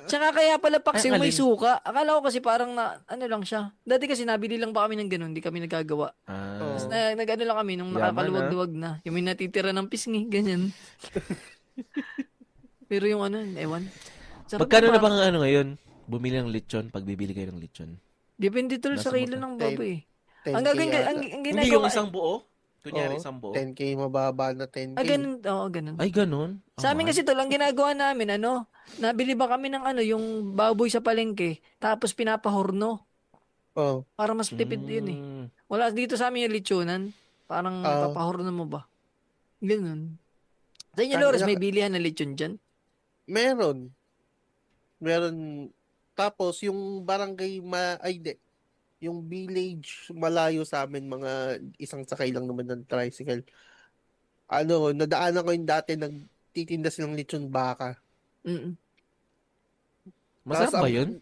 tsaka kaya pala paksiw may suka. Akala ko kasi parang ano lang siya. Dati kasi nabili lang pa kami ng ganun, hindi kami nagagawa. Tapos nag-ano lang kami nung nakakaluwag-luwag na. Yung may natitira ng pisngi, ganyan. Pero yung ewan.
Magkano na bang ngayon? Bumili ng lechon pag bibili kayo ng lechon?
Depende tol sa kilo ng baboy. Ang
10K
gagawin, ang
Hindi
ginagawa,
yung isang buo? Kunyari isang buo?
10K mababa na 10K.
ganun, ganun.
Ay, ganun?
Sa amin kasi tol, ang ginagawa namin, nabili ba kami ng yung baboy sa palengke, tapos pinapahorno.
Oh.
Para mas tipid yun eh. Wala dito sa amin yung lechonan. Parang papahorno mo ba? Ganun. Sa inyo, Lores, may bilihan na lechon dyan?
Meron. Tapos, yung barangay, yung village malayo sa amin, mga isang sakay lang naman ng tricycle. Nadaanan ko yung dati, nagtitinda silang lechon baka.
Masarap ba yun?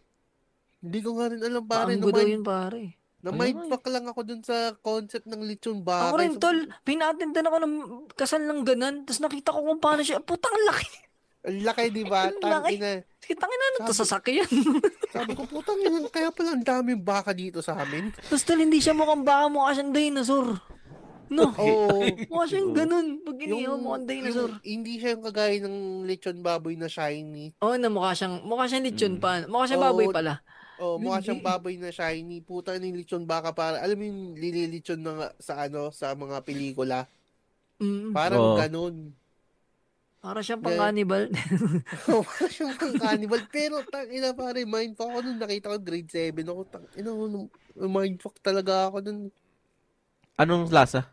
Hindi ko nga rin alam, pare.
Paanggo daw yun, pare.
Na-mindfuck lang ako dun sa concept ng lechon baka.
Ako rin, tol. Pinatindan ako ng kasal ng ganan, tapos nakita ko kung paano siya. Putang laki.
Ang laki, di ba? Tangina.
Tangina to sasakyan.
Sabi ko, putang ina, kaya pala ang daming baka dito sa amin.
Tapos tol, hindi siya mukhang baka, mukha siyang dinosaur. No?
Oo.
Mukha siyang ganun. Pag inihaw mukhang dinosaur.
Hindi siya yung kagaya ng lechon baboy na shiny.
Mukha siyang lechon pa. Mukha siyang baboy pala.
Mukha siyang baboy na shiny. Puta ng lechon baka para, alam mo yung lililechon sa mga pelikula. Parang ganun.
Para siyang pang-cannibal.
Para siyang pang-cannibal. Pero, tangina pare, mindfuck ako nung nakita ko grade 7 ako. Mindfuck talaga ako nung.
Anong lasa?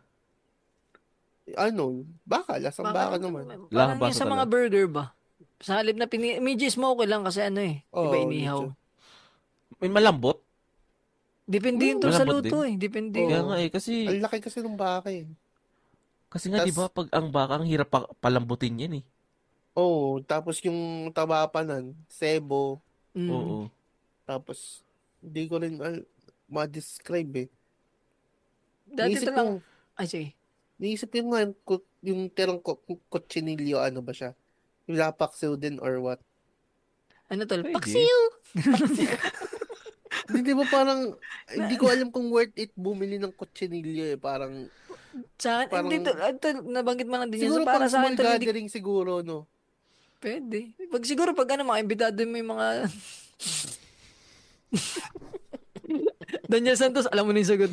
Baka. Lasang baka naman.
Parang yung sa mga burger ba? Sa halip na medyo smoky lang kasi iba inihaw.
May malambot?
Depende yun sa luto Depende.
Kaya nga kasi.
Ang laki kasi ng baka
Kasi nga, di ba, pag ang baka, ang hirap palambutin yan eh.
Oo, tapos yung tabapanan, sebo.
Oo.
Tapos, hindi ko rin ma-describe eh.
Dati ito lang. Ay, sige.
Naisip ko nga yung terang cochinillo, ano ba siya? Yung lapaksiw din or what?
Ano tol? Paksiw!
Hindi ba parang, hindi ko alam kung worth it bumili ng cochinillo eh. Parang,
hindi nabanggit mo lang din
siguro
yan. So, para sa
small
akin,
gathering siguro, no?
Pwede. Siguro pag maimbitado mo yung mga Daniel Santos, alam mo na yung sagot.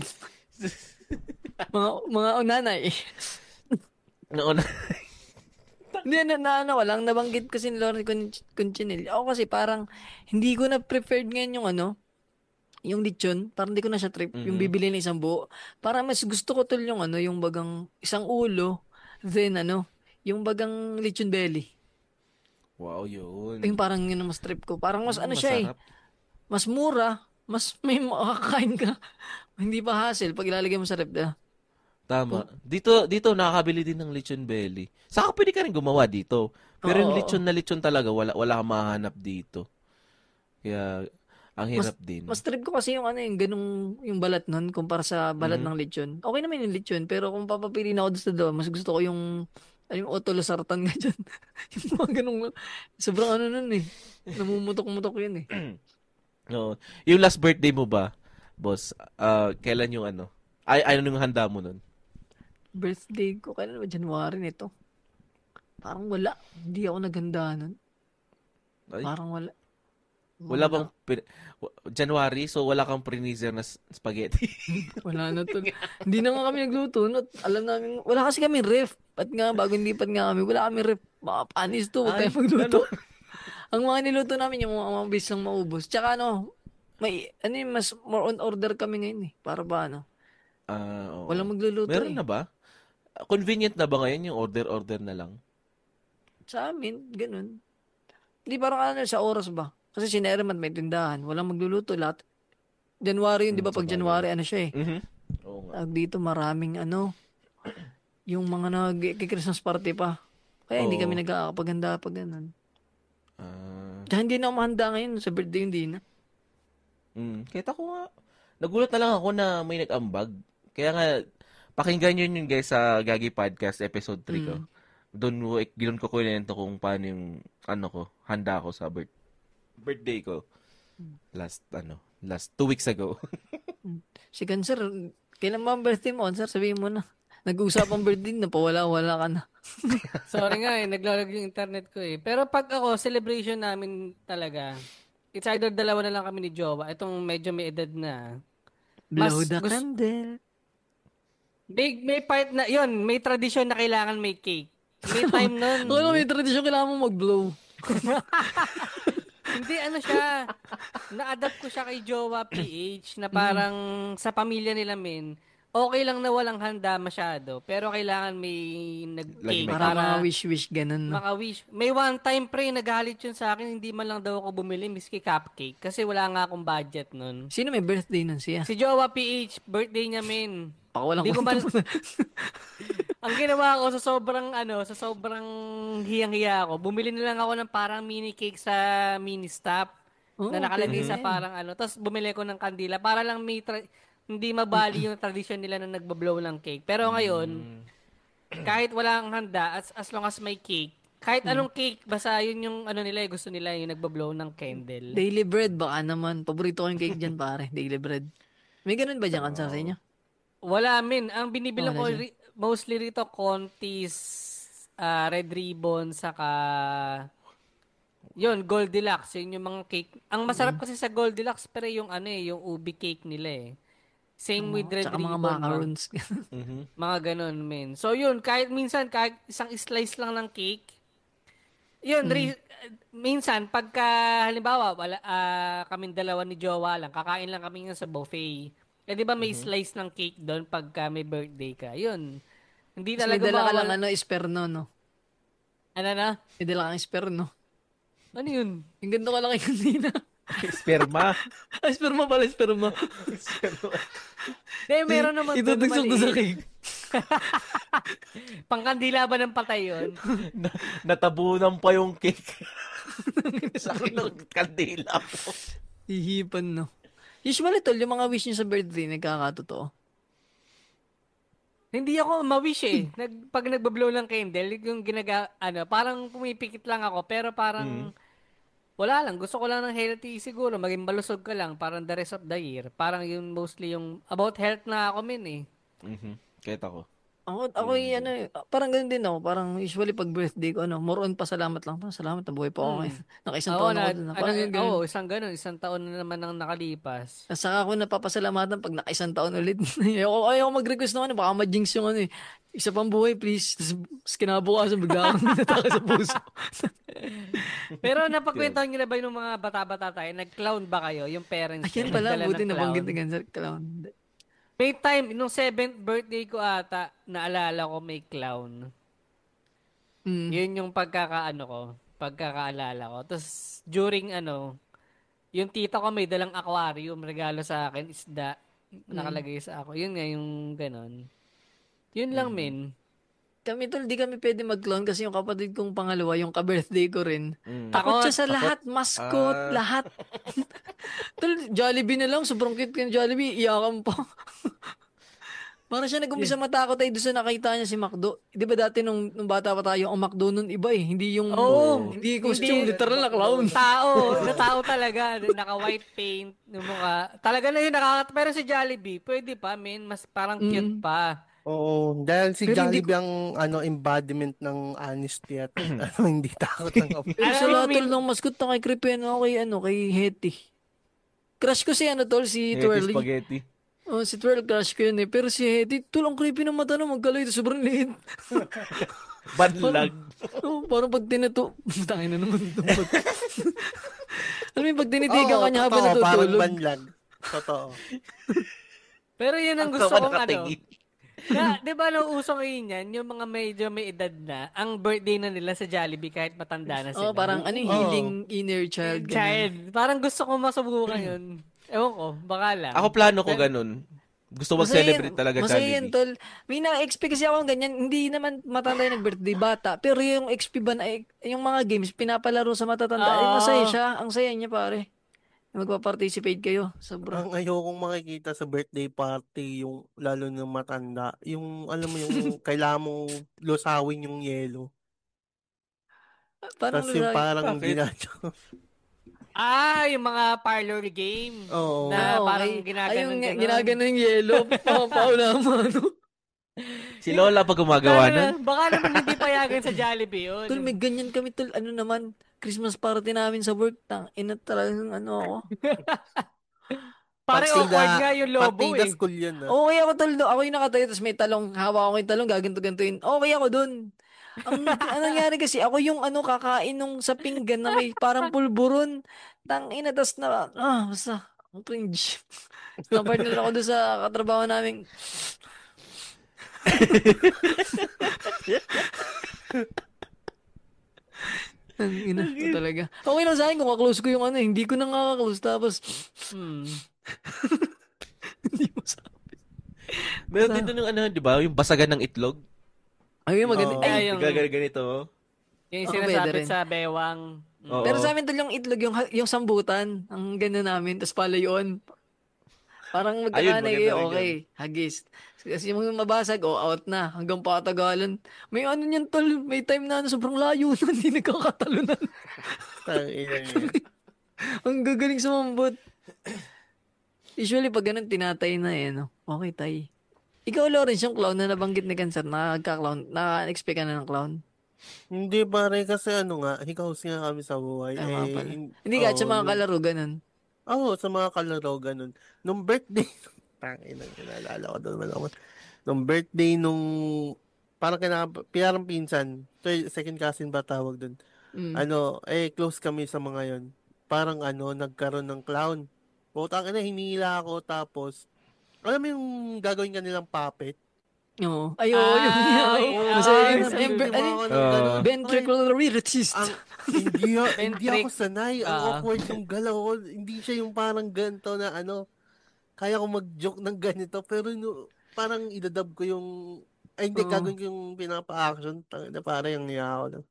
mga unanay. Hindi, walang nabanggit kasi ni Lawrence Conchinil. Ako kasi parang, hindi ko na preferred ngayon yung lechon, parang hindi ko na siya trip, yung bibili ng isang buo. Para mas gusto ko tol yung yung bagang isang ulo, then yung bagang lechon belly.
Wow, yun.
Yung parang yun ang mas trip ko. Parang mas siya mas mura, mas may makakain ka. Hindi pa hassle pag ilalagay mo sa rep.
Tama. Dito nakakabili din ng lechon belly. Saka pwede ka rin gumawa dito. Pero yung lechon na lechon talaga, wala kang mahanap dito. Kaya, ang hirap din.
Mas trip ko kasi yung yung balat nun kumpara sa balat ng lechon. Okay naman yung lechon, pero kung papapili na ako doon sa dalawa, mas gusto ko yung otolo sartan nga dyan. Yung mga ganung, sobrang nun eh. Namumutok-mutok yun eh.
No. Yung last birthday mo ba, boss, kailan yung ano yung handa mo nun?
Birthday ko, kailan ba? January nito. Parang wala. Hindi ako naghanda nun. Parang wala.
Wala bang January, so wala kang freezer na spaghetti?
Wala na to. Hindi na nga kami nagluto. Alam namin, wala kasi kami ref. Bago lipat nga kami, wala kami ref. Mga panis to, huwag tayo magluto. Ang mga niluto namin yung mga mabilis lang maubos. Tsaka mas more on order kami ngayon eh. Para ba
Oo.
walang magluluto
Meron
eh.
na ba? Convenient na ba ngayon yung order-order na lang?
Sa amin, ganun. Hindi parang sa oras ba? Kasi si Neriman may tindahan. Walang magluluto lahat. January yun, di ba? Pag
sabagay.
January, siya eh.
Mhm. Oo nga.
Dito maraming yung mga nag-Christmas party pa. Kaya hindi
Oo.
kami nagkakapaganda pag ganun.
Ah,
Kaya hindi na ako mahanda ngayon sa birthday, hindi na.
Kita ko nga. Nagulat na lang ako na may nag-ambag. Kaya nga, pakinggan nyo yun guys sa Gagi Podcast episode 3 ko. Doon ko kwento kung paano yung handa ko sa birthday ko. Last 2 weeks ago.
Si Cancer, kailan ba ang birthday mo, Cancer? Sabihin mo na. Nag-uusapang birthday, napawala-wala ka na.
Sorry nga naglalag yung internet ko eh. Pero pag ako, celebration namin talaga, it's either dalawa na lang kami ni Jowa. Itong medyo may edad na.
Blow the candle.
May part na, yun, may tradisyon na kailangan may cake. May time nun.
May tradisyon kailangan mo mag-blow.
Hindi, siya. Na-adapt ko siya kay Jowa PH na parang sa pamilya nila okay lang na walang handa masyado. Pero kailangan may nag-cake.
Para mga wish-wish, ganun. No?
Maka-wish. May one time nagalit yun sa akin, hindi man lang daw ako bumili miski cupcake. Kasi wala nga akong budget nun.
Sino may birthday nun siya?
Si Jowa PH, birthday niya
Walang
Di ko Ang ginawa ko sa sobrang hiyang-hiya ako, bumili na lang ako ng parang mini cake sa mini stop na nakalagay sa parang tapos bumili ko ng kandila para lang hindi mabali yung tradition nila na nagbablow ng cake. Pero ngayon, kahit walang handa, as long as may cake, kahit anong cake, basta yun yung nila, gusto nila yung nagbablow ng candle.
Daily bread, baka naman. Paborito ko yung cake dyan, pare. Daily bread. May ganun ba dyan, Kansar, sa inyo?
Wala, Ang binibilang ko
Wala siya.
mostly rito, Contis, Red Ribbon, saka yun, Goldilocks. Yun yung mga cake. Ang masarap kasi sa Goldilocks, pero yung yung ubi cake nila eh. Same with Red
Tsaka
Ribbon.
mga macarons.
Mga ganun, So yun, kahit isang slice lang ng cake, yun, minsan, pagka, halimbawa, kaming dalawa ni Jowa lang, kakain lang kami sa buffet. Eh, di ba may slice ng cake doon pagka may birthday ka? Yun. Hindi
May
talaga
dala ka lang, esperno, no?
Ano na?
May dala kang esperno.
Ano yun?
Yung ganito ka lang kay kanina.
Sperma.
Esperma pala, esperma.
Hindi, meron naman doon na
Itutugsok ko sa cake.
Pangkandila ba ng patay yun?
Natabunan pa yung cake. Sa akin ng kandila mo.
Hihipan, no? Usually, tol, yung mga wish niyo sa birthday, nagkakatotoo.
Hindi ako ma-wish eh. Pag nagbablow ng candle, yung parang pumipikit lang ako, pero parang wala lang. Gusto ko lang ng healthy siguro. Maging malusog ka lang, parang the rest of the year. Parang yun mostly yung about health na ako eh.
Kita ko.
Ako parang ganun din ako. Parang usually pag birthday ko, more on pasalamat lang. Salamat, nabuhay pa ako ngayon. Nakaisang taon ako dun. Parang ganun.
Isang taon na naman ang nakalipas.
Saka ako napapasalamatan pag nakaisang taon ulit. Ayaw mag-request na baka ma-jinx yung isa pang buhay, please. Tapos kinabukasan, bigla akong nataka sa puso.
Pero napagkwentuhan nyo na ba yung mga bata-bata tayo? Nag-clown ba kayo? Yung parents
Ayan
nyo,
pala,
nagdala
buti
ng
nabanggit
clown?
ni Ganser, clown.
May time, nung 7th birthday ko ata, naalala ko may clown. Yun yung pagkakaalala ko. Tapos, during yung tita ko may dalang aquarium, regalo sa akin, isda, nakalagay sa ako. Yun nga, yung ganon. Yun lang,
Kami tol, di kami pwede mag-clown kasi yung kapatid kong pangalawa, yung ka-birthday ko rin. Takot
Takot.
siya sa lahat, mascot, lahat. Tol, Jollibee na lang, sobrang cute ka ng Jollibee, iyakan pa. Parang siya nag-umpisa matakot doon sa nakita niya si McDo. Di ba dati nung bata pa tayo, ang McDo nun iba eh. Hindi yung, hindi costume, literal na clown.
Tao talaga, naka-white paint, yung mukha. Talaga na yun, pero si Jollibee, pwede pa, mas parang cute pa.
Oo, dahil si
Pero hindi
Jollibee ang embodiment ng honesty at hindi takot ng
Pero sa lahat tol ng mascot na kay Creepy, kay Hetty. Crush ko si si Twirly.
Spaghetti.
Si Twirl crush ko yun eh. Pero si Hetty, tol, ang creepy ng mata na magkaloy. Sobrang liit.
Banlag.
Parang pag tangin na naman. Alam mo yung pag tinitigan ka niya habang
Parang
natutulog.
banlag. Totoo.
Pero yun ang
Ang
gusto
tawa
kong
nakatingin.
di ba uso ngayon yan, yung mga medyo may edad na, ang birthday na nila sa Jollibee kahit matanda na sila.
Parang healing inner child. Ganun.
Parang gusto ko masubukan yun. Ewan ko, baka lang.
Ako plano ko ganun. Gusto mag-celebrate talaga
Masaya yan,
Jollibee.
tol. May na-expect kasi ako ng ganyan. Hindi naman matanda yung nag-birthday bata. Pero yung XP ba na, yung mga games, pinapalaro sa matatanda. Masaya siya. Ang saya niya, pare. Magpa-participate kayo. Sobrang.
Ang ayokong makikita sa birthday party, yung lalo ng matanda, yung alam mo yung kailangan mong lusawin yung yelo.
Parang
Tapos yung parang
Bakit?
ginagawa.
Yung mga parlor game.
Oo.
Na
Okay.
parang ginaganon.
Ginaganon yung yellow. Paula mo, ano.
Si Lola pag gumagawa nun.
Baka naman hindi payagan sa Jollibee yun.
Tol, may ganyan kami, tol. Ano naman, Christmas party namin sa work. Ina talagang ako.
Parang awkward nga yung lobo
Partida
eh.
school yun.
Okay ako, tol. Ako yung nakatayo, tapos may talong. Hawak ako yung talong, gaganto-gantuin. Okay ako dun. Ang nangyari kasi, ako yung kakain nung sa pinggan na may parang pulburon. Ina, tas na, basta, ang cringe. Na-partner ako doon sa katrabaho namin. Ang ina ko talaga. Okay lang sa akin kung kaklose ko yung hindi ko na nga-close. Tapos, hindi mo sabi.
Meron dito ng di ba? Yung basagan ng itlog.
Ay, maganda.
Oo.
Ay,
yung,
Ganito.
yung
Ako pwede
sinasabit
rin.
sa bewang.
Oo.
pero sa amin tol yung itlog, yung sambutan. Ang ganda namin. Tapos palayuan. Parang magkakanay
maganda
kayo,
rin
okay. Hagis. Kasi yung mabasag, out na. Hanggang patagalan. May niyan tol. May time na sobrang layo na. Hindi nagkakatalunan. Ang gagaling sumambot. Usually, pag ganun, tinatay na no? Okay, tay. Ikaw, Lawrence, yung clown na nabanggit ni Cancer, nakaka-clown, na-expect ka na ng clown?
Hindi pare kasi hikaos nga kami sa buhay.
Nga pala. Hindi kahit sa mga kalaro, ganun.
Oo, sa mga kalaro, ganun. Nung birthday, naalala ko doon naman. Nung birthday parang parang pinsan, second cousin ba tawag doon? Close kami sa mga yon. Parang nagkaroon ng clown. Putang ina, hinila ako tapos, alam mo yung gagawin kanilang puppet?
Oo. Masaya. Ventricularist.
Hindi ako sanay. Ang awkward yung galaw ko. Hindi siya yung parang ganito na kaya ko mag-joke ng ganito. Pero parang idadab ko yung, hindi, gagawin ko yung pinapa-action. Na parang yung niya ako.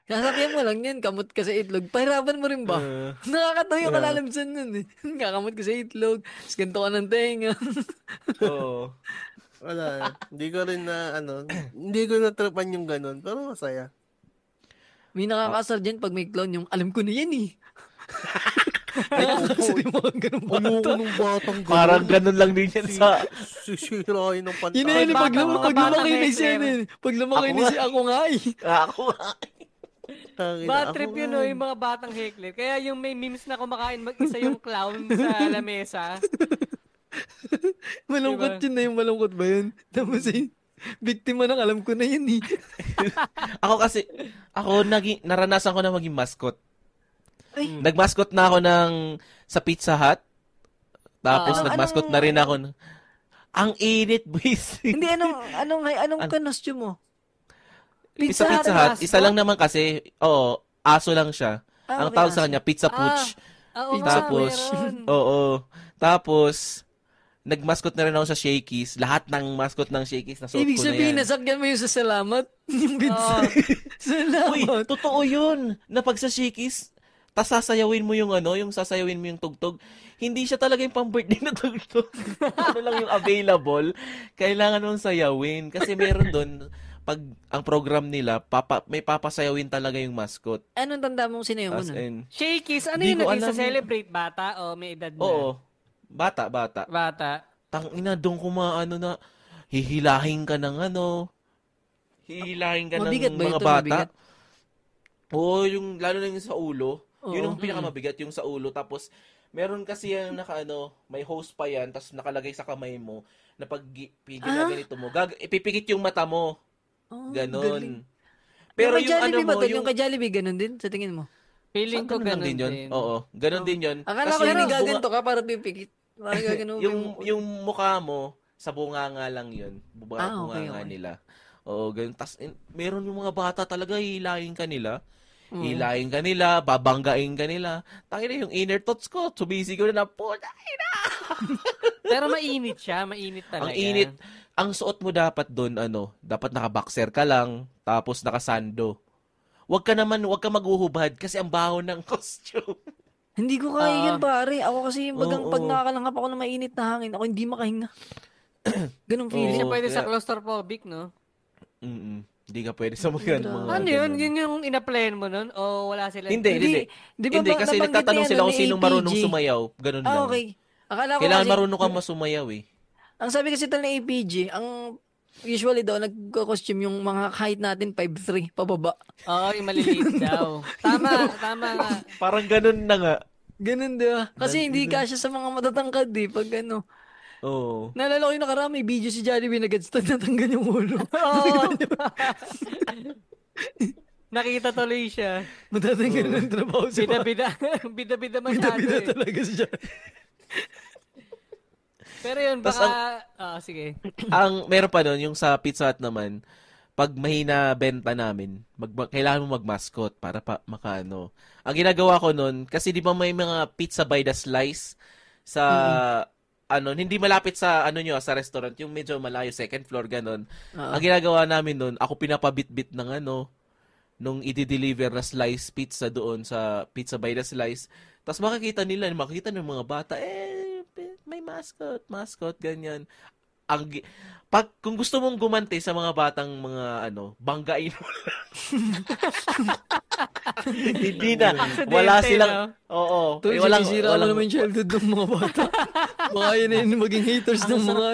Sasakyan mo lang yan, kamot ka sa itlog. Pahirapan mo rin ba? Nakakatawa yung kalalamsan nun eh. Kakamot ka sa itlog, tapos ganito ka ng tenga.
Oo.
Wala. Hindi ko rin hindi ko natrapan yung ganun. Pero masaya.
May nakakasar dyan pag may clown yung, alam ko na yan eh. Nakakasar yung mga ganun bata.
Ayoko nung batang ganun.
Parang ganun lang din yan sa...
Sisirain ng pantay.
Yun na yun, pag lumaki na si pag lumaki
Ako
na si ako nga eh.
Ako.
Bad trip yun yung mga batang heckler. Kaya yung may memes na kumakain mag-isa yung clown sa lamesa.
Malungkot yun na yung malungkot ba yun? Tapos biktima ng alam ko na yun eh.
Naranasan ko na maging mascot.
Ay.
Nag-mascot na ako sa Pizza Hut. Tapos nag-mascot na rin ako. Ang init, boys.
Hindi, anong costume mo?
Pizza Hut. Isa lang naman kasi, aso lang siya. Ang
okay,
tawag sa
aso.
kanya, Pizza Pooch.
Tapos,
Tapos, nag-mascot na rin ako sa Shakey's. Lahat ng mascot ng Shakey's nasuot
Ibig
ko na
sabihin,
yan.
nasakyan mo yung sa salamat? Yung pizza. Salamat.
Uy, totoo yun. Na pag sa Shakey's, tas sasayawin mo yung sasayawin mo yung tugtog. Hindi siya talaga yung pang-birthday na tugtog. Lang yung available. Kailangan mong sayawin. Kasi meron doon, pag ang program nila, may papasayawin talaga yung mascot.
Anong tanda mong sinayaw mo
As
nun?
in,
Shakey's, ano
Di
yung
ko
naging sa
alam.
celebrate? Bata o may edad na?
oo. Bata.
Bata.
Tangina, doon ko na, hihilahin ka ng hihilahin ka
Mabigat
ng
ba
mga
ito?
bata.
Mabigat?
Oo, lalo na yung sa ulo.
Oo.
Yun ang pinakamabigat, yung sa ulo. Tapos, meron kasi yung may hose pa yan, tapos nakalagay sa kamay mo, na pag ginagawa ganito mo, ipipikit yung mata mo.
Oh,
Ganon.
galing.
Pero
yung kay
yung ano
Jollibee ba
mo,
tol? Yung kay Jollibee, ganun din sa tingin mo?
Feeling ko
ganun lang
ganun
din yun. Oo, ganun din yun.
Akala ko
Kasi
yung
yung
gaganto ka para pipikit. Parang gagano
yung mukha mo, sa bunganga lang yun.
okay,
Bunganga
okay.
nila. Oo, ganun. Tas, meron yung mga bata talaga, hilahin ka nila. Hilahin ka nila, babanggain ka nila. Tangina yung inner thoughts ko, sumisigaw na puta ina.
Pero mainit siya, mainit talaga.
Ang init. Ang suot mo dapat doon, dapat naka-boxer ka lang, tapos naka-sando. Huwag ka maghuhubad kasi ang baho ng costume.
Hindi ko kaya yan, pare. Ako kasi yung bagang
Oo.
pag nakakalanghap ako ng mainit na hangin, ako hindi makahinga. Ganun
Hindi
feeling.
siya pwede sa
kaya-
claustrophobic, no?
Hindi ka pwede sa mga
Ano yun?
ganun.
Yun yung ina-plan mo nun? O wala sila?
Hindi.
Di ba
Hindi, kasi
nabanggit
nagtatanong
na yan,
sila kung
ni
sinong
APG?
marunong sumayaw. Ganun lang.
Okay. Akala ko
Kailangan
kasi,
marunong kang masumayaw eh.
ang sabi kasi tal na APG, ang usually daw, nagko-costume yung mga height natin 5'3", pababa.
Oo, yung maliliit daw. Tama nga.
Parang ganun na nga.
Ganun, di ba? Kasi hindi kasya sa mga matatangkad eh, pag ano.
Oo.
Naalala ko yung nakaraan, may video si Jollibee na gadstad natanggal yung ulo.
Oo. Nakita tuloy siya.
Matatanggal ng trabaho si
Bida-bida. Bida-bida masyado
Bida
eh.
talaga si Jollibee.
Pero yun,
Tas
baka... sige.
Meron pa nun, yung sa Pizza Hut naman, pag mahina benta namin, kailangan mo mag-mascot para makaano. Ang ginagawa ko nun, kasi di ba may mga pizza by the slice sa, hindi malapit sa, sa restaurant, yung medyo malayo, second floor, ganon. Ang ginagawa namin nun, ako pinapabit-bit ng nung i-deliver na slice pizza doon sa Pizza by the Slice. Tapos makikita ng mga bata, may mascot, ganyan. Kung gusto mong gumanti sa mga batang mga banggain mo lang. Hindi na. Wala silang, oo.
Tol, sinisira mo naman yung childhood ng mga bata. Baka yun na yun maging haters ng mga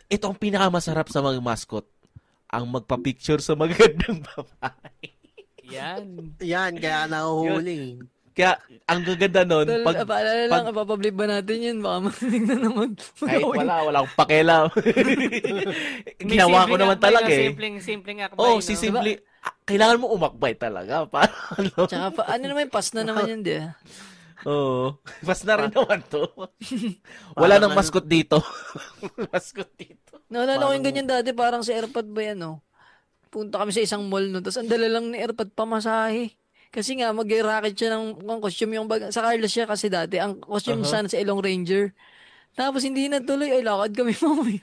Ito ang pinakamasarap sa mga mascot. Ang magpa-picture sa magandang babae.
Yan, kaya nahuhuli.
Kaya, ang gaganda nun,
Tol, paalala lang, ipapablip ba natin yun? Baka marinig na naman.
kahit wala akong pakialam. Ginawa ko naman talaga eh.
Simpleng akbay,
Oh,
no?
simple. Kailangan mo umakbay talaga. Paano?
Tsaka ano naman, pass na naman yun, di ba?
Oo. Pas na rin naman to. Wala nang mascot dito. Mascot dito.
Naalala ko yung ganyan dati, parang si Airpod ba yan, no? Punta kami sa isang mall, no? Tapos ang dala lang ni Airpod pamasahe. Kasi nga, mag-racket siya ng costume yung bag. Sa Carlos siya kasi dati. Ang costume sana sa Elong Ranger. Tapos hindi na tuloy. Ay, lakad kami mamay.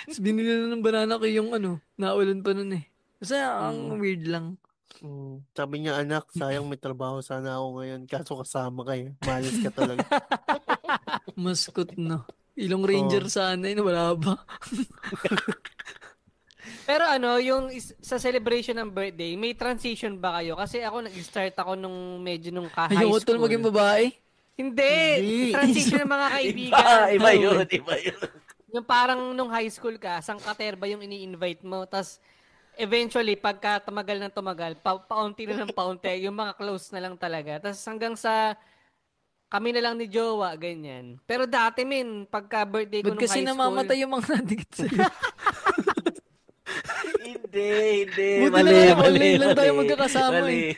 Tapos binili na ng banana ko yung naulan pa nun eh. Kasi ang weird lang.
Sabi niya, anak, sayang may trabaho sana ako ngayon. Kaso kasama kayo. Malas ka talaga.
Mascot, no? Ilong Ranger sana yun. Wala ba?
Pero yung sa celebration ng birthday, may transition ba kayo? Kasi ako nag-start ako nung ka-high
Ayoko tol
school.
maging babae.
Hindi. Transition ng mga kaibigan.
Iba yun.
Yung parang nung high school ka, sangkaterba yung ini-invite mo. Tapos, eventually, pagka tumagal ng tumagal, paunti na ng paunti, yung mga close na lang talaga. Tapos hanggang sa kami na lang ni Jowa, ganyan. Pero dati, pagka birthday ko nung high
Ba't kasi
school...
namamatay yung mga nadikit sa'yo?
Hindi.
Buti na lang, online lang tayo magkakasama eh.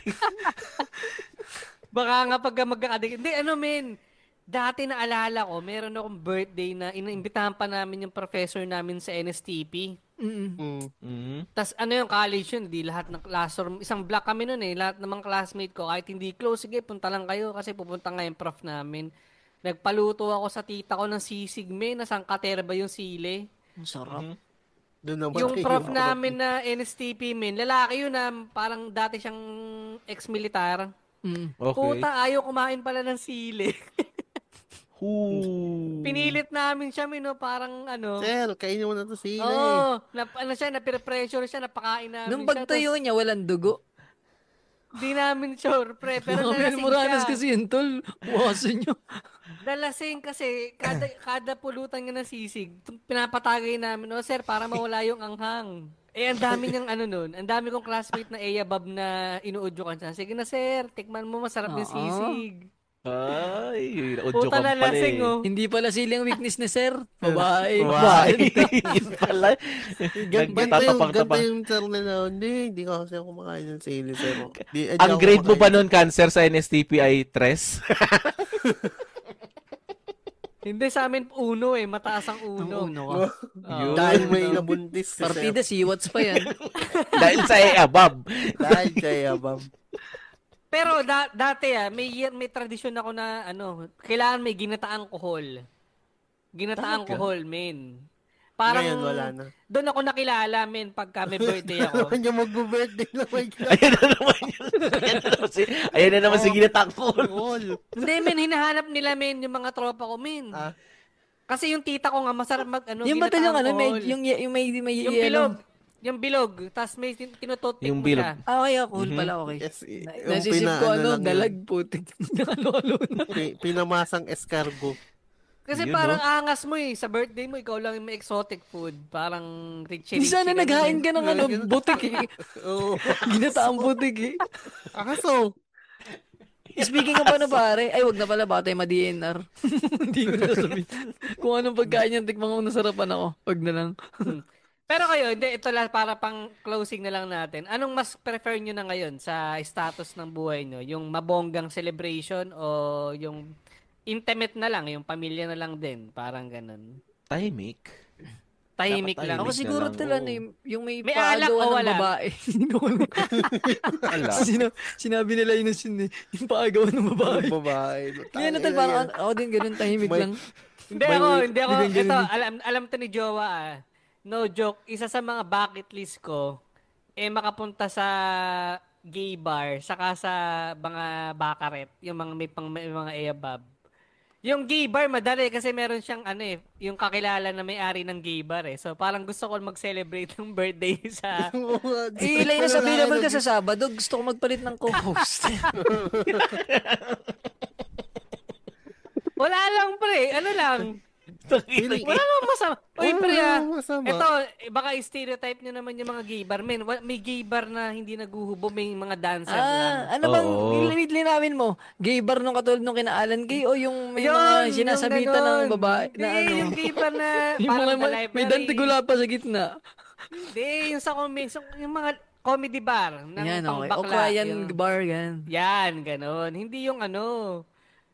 Baka nga pagka magkakadik. Hindi, dati naalala ko, meron akong birthday na inimbitahan pa namin yung professor namin sa NSTP. Tas yung college yun, di lahat ng classroom, isang block kami nun eh, lahat ng mga classmate ko, kahit hindi close, sige, punta lang kayo kasi pupunta nga yung prof namin. Nagpaluto ako sa tita ko ng sisig, nasang katerba yung sile.
Ang sarap.
Yung prof namin na NSTP, lalaki yun na parang dati siyang ex-militar.
Okay.
Puta, ayaw kumain pala ng sili. Pinilit namin siya, parang
Sir, kainin mo na to sila
napire-pressure siya, napakain namin
Nung pagtayo niya, walang dugo.
Di namin sure, pre. Pero nalasing
Moranas
siya.
kasi yun, tol. Wasan nyo.
Nalasing kasi, kada pulutan nga ng sisig, pinapatagay namin, sir, para mawala yung anghang. Ang dami niyang nun. Ang dami kong classmate na Eya Bob na inuudyokan siya. Sige na, sir, tikman mo, masarap yung sisig.
Ay, audio
Puta
cam
na
pala
lasing,
eh.
oh.
Hindi pala sila yung weakness ni sir. Babae.
Babae. Yun pala.
Ganito yung sir na hindi ko kasi ako kumakain ng sili, sir.
Ang grade mo ba nun, cancer sa NSTP ay 3?
Hindi sa amin uno eh, mataas ang
Ang
uno.
uno ka.
Oo.
Dahil may nabuntis si
Partida,
sir.
siwats pa yan.
Dahil sa above.
Dahil siya yabang.
Pero dati may tradisyon ako na kailangan may ginataang kohol. Ginataang kohol, men. Parang
Ngayon, wala na.
doon ako nakilala, men, pagka may birthday ako.
Naman yung mag-birthday na may
Ayan na naman yun. Ayan na naman si ginatangkol.
Hindi, men, hinahanap nila, men, yung mga tropa ko, men. Kasi yung tita ko nga, masarap
Yung ba yung
ginataang kohol.
yung may
Yung bilog. Yung bilog. Tapos may tinututik
Yung
mo
bilog.
siya.
Okay, cool pala, okay.
Yes,
Nasisip ko dalag putik. Nakalo na.
Pinamasang escargot.
Kasi
Yun,
parang angas mo eh. Sa birthday mo, ikaw lang yung may exotic food. Parang
Hindi sana naghain ka ng butik eh.
Oo.
Ginataang butik eh.
Akaso.
Speaking of ano pare, ay wag na pala baka tayo ma-DNR. Hindi ko na sabihin. Kung anong pagkain yan, tikman ko nasarapan ako. Wag na lang.
Pero kayo, hindi, ito lang para pang closing na lang natin. Anong mas prefer nyo na ngayon sa status ng buhay nyo? Yung mabonggang celebration o yung intimate na lang, yung pamilya na lang din? Parang ganun.
Tahimik.
Tahimik
Dapat
lang.
Ako
tahimik
siguro
na lang,
tala
oo.
na yung may
May alak
paagawan
o
ng
wala?
babae. Hindi ko alam.
Ala.
Sinabi nila yun yung paagawan ng babae.
Babae.
Kaya natal parang ako din ganun tahimik
May-
lang.
Hindi ako.
Ganun.
Ito, alam to ni Jowa ah. No joke, isa sa mga bucket list ko, makapunta sa gay bar, saka sa mga bakaret, yung mga may mga eabab. Yung gay bar, madali kasi meron siyang yung kakilala na may-ari ng gay bar eh. So parang gusto ko mag-celebrate ng birthday sa...
Ilay na sa available ka sa Sabado. Gusto ko magpalit ng co-host.
Wala lang pre, ano lang. Wala nang masama. Uy pre ito, baka stereotype nyo naman yung mga gay bar. Men, may gay bar na hindi naguhubo, may mga dancers lang.
Ano bang
Oo.
linawin mo? Gay bar nung katulad nung kina Alan Gay o yung may
Yun,
mga sinasabitan
yung
ng
ganon.
babae na
Hindi,
ano?
yung gay bar na
Yung
parang
mga
the library.
may dantigula pa sa gitna.
Hindi, yung sa yung mga comedy bar. Ng
Yan, okay. O
pangbakla.
kaya
Yung-
bar, yan.
Yan, ganon. Hindi yung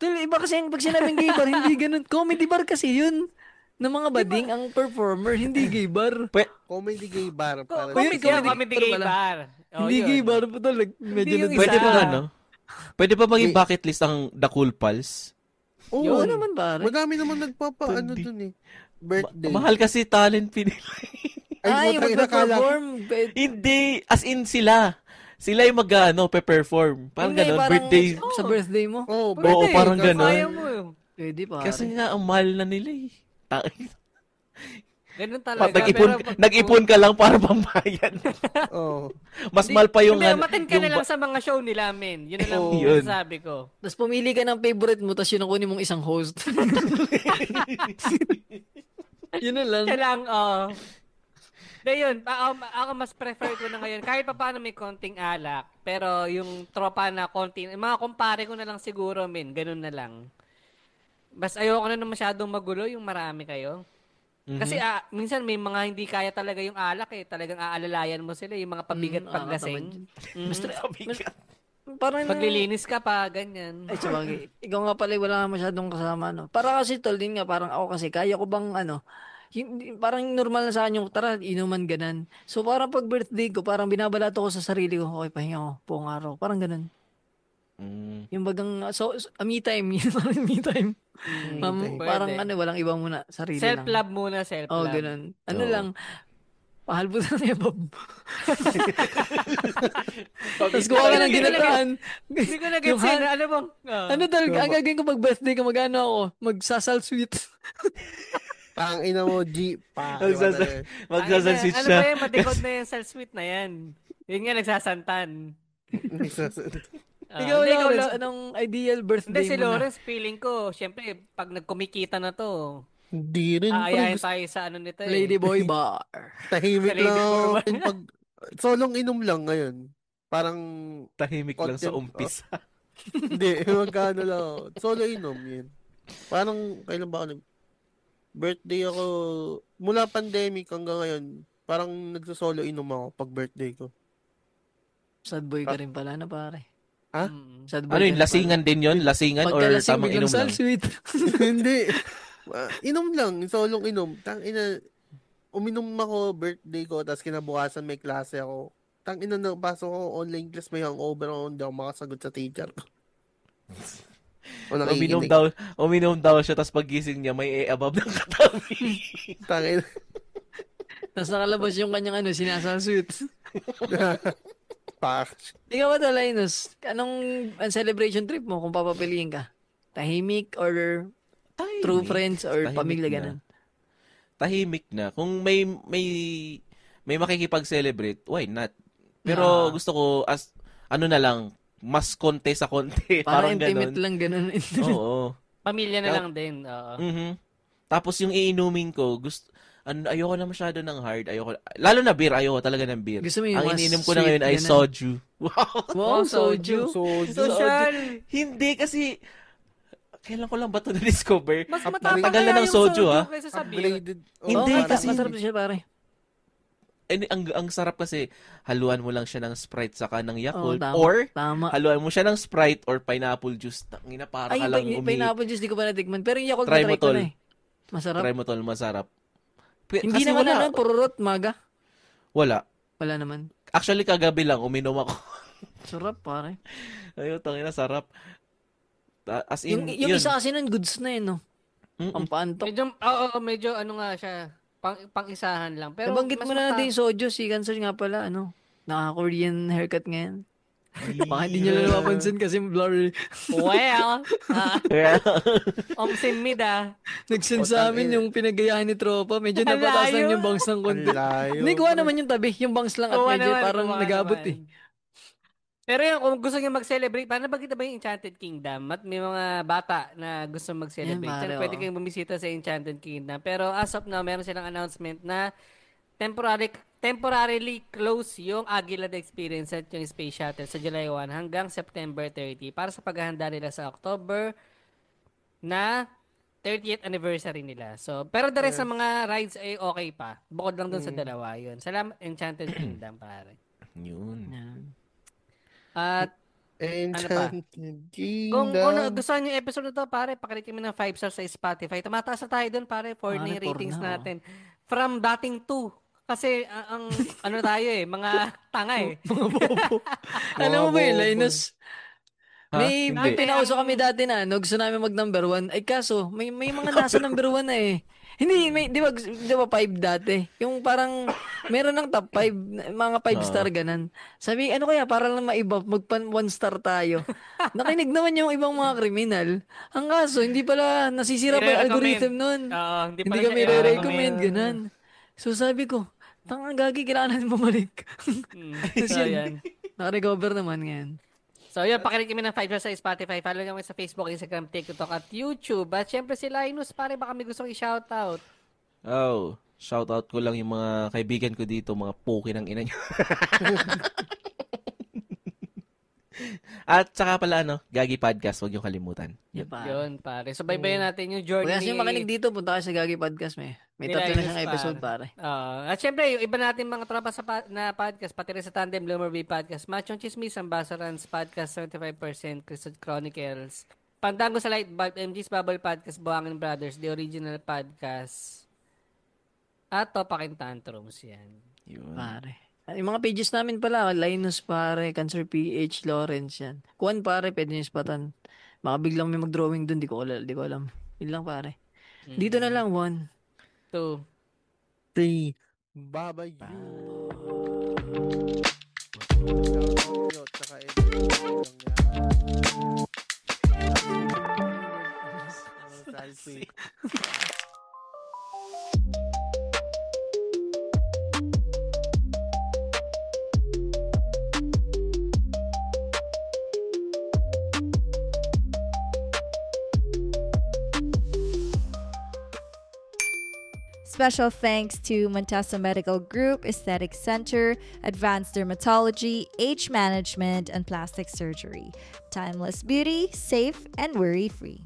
Tol, iba kasi yung pag sinabing gay bar, hindi ganun. Comedy bar kasi yun. Ng mga bading, ang performer, hindi gay bar.
Comedy gay bar. Para
comedy gay
pala.
bar. Oh,
Hindi
yun.
gay bar pa tol. Medyo
Hindi yung
Pwede
isa.
ba Pwede ba maging bucket list ang The Cool Pals?
Oo naman pare.
Madami naman nagpapaano dun eh. Birthday.
Mahal kasi talent pinili.
Ay, yung
putang ina,
mag-perform.
Hindi, as in sila. Sila yung pe-perform. Parang
Hindi,
gano'n, birthday.
Sa birthday mo.
Oh,
Oo, parang
Kaya
gano'n.
mo yun.
Pwede pare.
Kasi nga, ang mahal na nila eh.
Ganun talaga.
Nag-ipon ka lang para pambayad.
oh.
Mas mahal pa yung...
Hindi, umattend ka na lang sa mga show nila, men. Yun na lang
Yun.
sabi ko.
Tapos pumili ka ng favorite mo, tapos yun ang kunin mong isang host. Yun na lang.
Siya lang, De yun, ako mas prefer ko na ngayon. Kahit pa paano may konting alak. Pero yung tropa na konti, mga kumpare ko na lang siguro, men. Ganun na lang. Bas ayoko na masyadong magulo yung marami kayo. Kasi minsan may mga hindi kaya talaga yung alak eh. Talagang aalalayan mo sila, yung mga pabigat paglasing.
Parang
Paglilinis ka pa, ganyan.
Ay, sabagay. Ikaw nga pala, wala nga masyadong kasama, no? Para kasi, tol, din nga, parang ako kasi, kaya ko bang, parang normal na sa akin yung, tara, inuman, ganan. So, parang pag birthday ko, parang binabalato ko sa sarili ko, okay, pahinga ko, buong araw. Parang ganan. Yung bagang, me time, yun, parang me time. Parang,
Pwede.
walang iba muna, sarili lang.
Self-love muna, self-love.
Oh, ganun. Lang, pahal po na niya, Bob. Tapos kuha ka ng ginataan.
Hindi ko na-gets yun. Ano bang?
Ano talaga, ang gagawin ko pag birthday ko, mag-ano ako, magsasal sweet.
Pang ina mo, G.
Magsasal switch
Ano
siya.
ba yan? Matikod na yung sal-sweet na yan. Yun nga, nagsasantan.
Ikaw,
hindi,
Lawrence, anong ideal birthday
Hindi, si
mo na?
Lawrence, feeling ko, syempre, pag nagkumikita na to,
Hindi rin.
aayahin tayo sa ano nito eh.
Ladyboy bar.
Tahimik
Sa lady
lang ako.
for one.
Solong inom lang ngayon. Parang
Tahimik lang sa
Content,
umpisa.
Hindi, magkano lang ako. Solo inom yun. Parang, kailan ba ako birthday ako, mula pandemic hanggang ngayon, parang nagsosolo inom ako pag birthday ko.
Sad boy ka rin pala na pare.
Ha?
Sad boy
Ano
ka
yun?
rin
Lasingan din yun? Lasingan or
Pagkalasing
tamang
biglang
inom lang?
sweet.
Hindi. Inom lang, solong inom. Uminom ako birthday ko, tapos kinabukasan may klase ako. Tangina na, pasok ako online class, may hangover ako, hindi ako makasagot sa teacher ko.
Uminom daw siya, tapos pagising niya, may above ng katabi.
Tangina.
Tapos nakalabas yung kanyang sinasasweet.
Pak.
Ikaw ba talaga, Linus? Anong celebration trip mo kung papapiliin ka? Tahimik or true friends or
Tahimik
pamilya
na.
ganun?
Tahimik na. Kung may makikipag-celebrate, why not? Pero gusto ko ano na lang, mas konti sa konti.
Parang
Parang
intimate
ganun.
lang ganun.
Oo.
Pamilya na lang din. Oo.
Tapos yung iinumin ko, ayoko na masyado ng hard. Lalo na beer, ayoko talaga ng beer.
Gusto mo yung
Ang
mas
iniinom ko na
sweet,
ngayon ay
ganun.
soju. Wow!
Wow, soju.
Social.
Hindi kasi, kailan ko lang ba ito na-discover?
Mas
Upgraded.
matapang
Tagal na
kaya
ng
yung
soju, ha?
kaysa sa beer.
Upgraded.
Hindi, kasi-
Masarap siya pare.
And ang sarap kasi, haluan mo lang siya ng Sprite saka ng Yakult.
tama.
Or,
Tama.
haluan mo siya ng Sprite or pineapple juice. Tangina, para
Ay,
ka lang
yung pineapple juice, di ko pa natikman. Pero yung Yakult
Try
na
mo,
try ko
tol.
na eh. Masarap.
Try mo tol, masarap.
Hindi
Kasi
naman
wala.
pururot, maga.
Wala.
Wala naman.
Actually, kagabi lang, uminom ako.
Sarap pare.
Ayun, tangina, sarap. As in,
Yung
yun.
isa kasi nun, goods na yun, no?
Mm-mm.
Pampaantok.
Medyo ano nga siya. Pang-isahan lang. Pero
Nabanggit
mas
mo na natin yung soju. Si Cancer nga pala, naka-Korean haircut ngayon. Baka hindi nyo na napapansin kasi blurry.
Well,
Yeah.
Simid
Nagsend sa amin yung pinagayahan ni Tropa. Medyo napataas
Layo.
lang yung bangs ng konti. Hindi, kuha naman yung tabi. Yung bangs lang at
Kuha
medyo
naman,
parang
kuha
nagabot
naman.
eh.
Pero yun, kung gusto niya mag-celebrate, paano ba kita ba yung Enchanted Kingdom? At may mga bata na gusto mag-celebrate.
Yan, pare,
Yan, pwede
oo.
kayong bumisita sa Enchanted Kingdom. Pero as of now, meron silang announcement na temporarily close yung Aguila Experience at yung Space Shuttle sa July 1 hanggang September 30 para sa paghahanda nila sa October na 30th anniversary nila. So, pero the rest ng mga rides ay okay pa. Bukod lang dun sa dalawa yun. Salamat, Enchanted Kingdom, pare.
Yun.
At
Enchanted
kung
Kingdom.
gusto niyo yung episode na to, pare, pakilikin mo ng 5 stars sa Spotify. Tumataas na tayo dun, pare, for
Pare,
na yung
four
ratings
na,
natin. From dating 2. Kasi, ang ano tayo mga tanga eh.
Alam mo ba yun,
bobo.
Linus? May
Hindi.
pinauso kami dati na, gusto namin mag number 1. Ay kaso, may mga nasa number 1 na eh. Hindi, di ba 5 dati? Yung parang, meron ng top 5, mga 5 star ganan. Sabi, ano kaya, para lang maiba, 1 star tayo. Nakinig naman yung ibang mga kriminal. Ang kaso, hindi pala, nasisira pa yung
I-recommend.
algorithm nun.
Hindi
Hindi
pala
kami
siya
re-recommend, ganan. So sabi ko, tanga gagi, kailangan natin bumalik. Tapos
So,
yun,
yan.
nakarecover naman ngayon.
So, yun, pakilikin mo ng 5 stars sa Spotify. Follow nyo kami sa Facebook, Instagram, TikTok, at YouTube. At syempre si Linus, pare, baka may gustong i-shoutout.
Oh, shoutout ko lang yung mga kaibigan ko dito, mga poki ng ina nyo. At saka pala, Gagi Podcast, huwag yung kalimutan.
Yun pa.
Yun, pare. So, baybayan natin yung journey.
Kung kasi makinig dito, punta kayo sa Gagi Podcast, may
Ni
tatlo na
Linus,
siyang episode, pare.
At syempre, yung iba natin mga tropa na podcast, pati rin sa Tandem, Bloomer Bay Podcast, Machong Chismis, Ambassadors Podcast, 75%, Crystal Chronicles, Pandango sa Light Bulb, MG's Bubble Podcast, Buhangin Brothers, The Original Podcast, at Topakin Tantrums, yan.
Yun.
Pare. Yung mga pages namin pala, Linus, pare, Cancer PH, Lawrence, yan. Kuan, pare, pwede nyo spatan. Baka biglang may mag-drawing dun, di ko alam. Yun lang, pare. Dito na lang, 1.
2.
3. Baba you. Tsaka selfie.
Special thanks to Montesa Medical Group, Aesthetic Center, Advanced Dermatology, Age Management, and Plastic Surgery. Timeless beauty, safe and worry-free.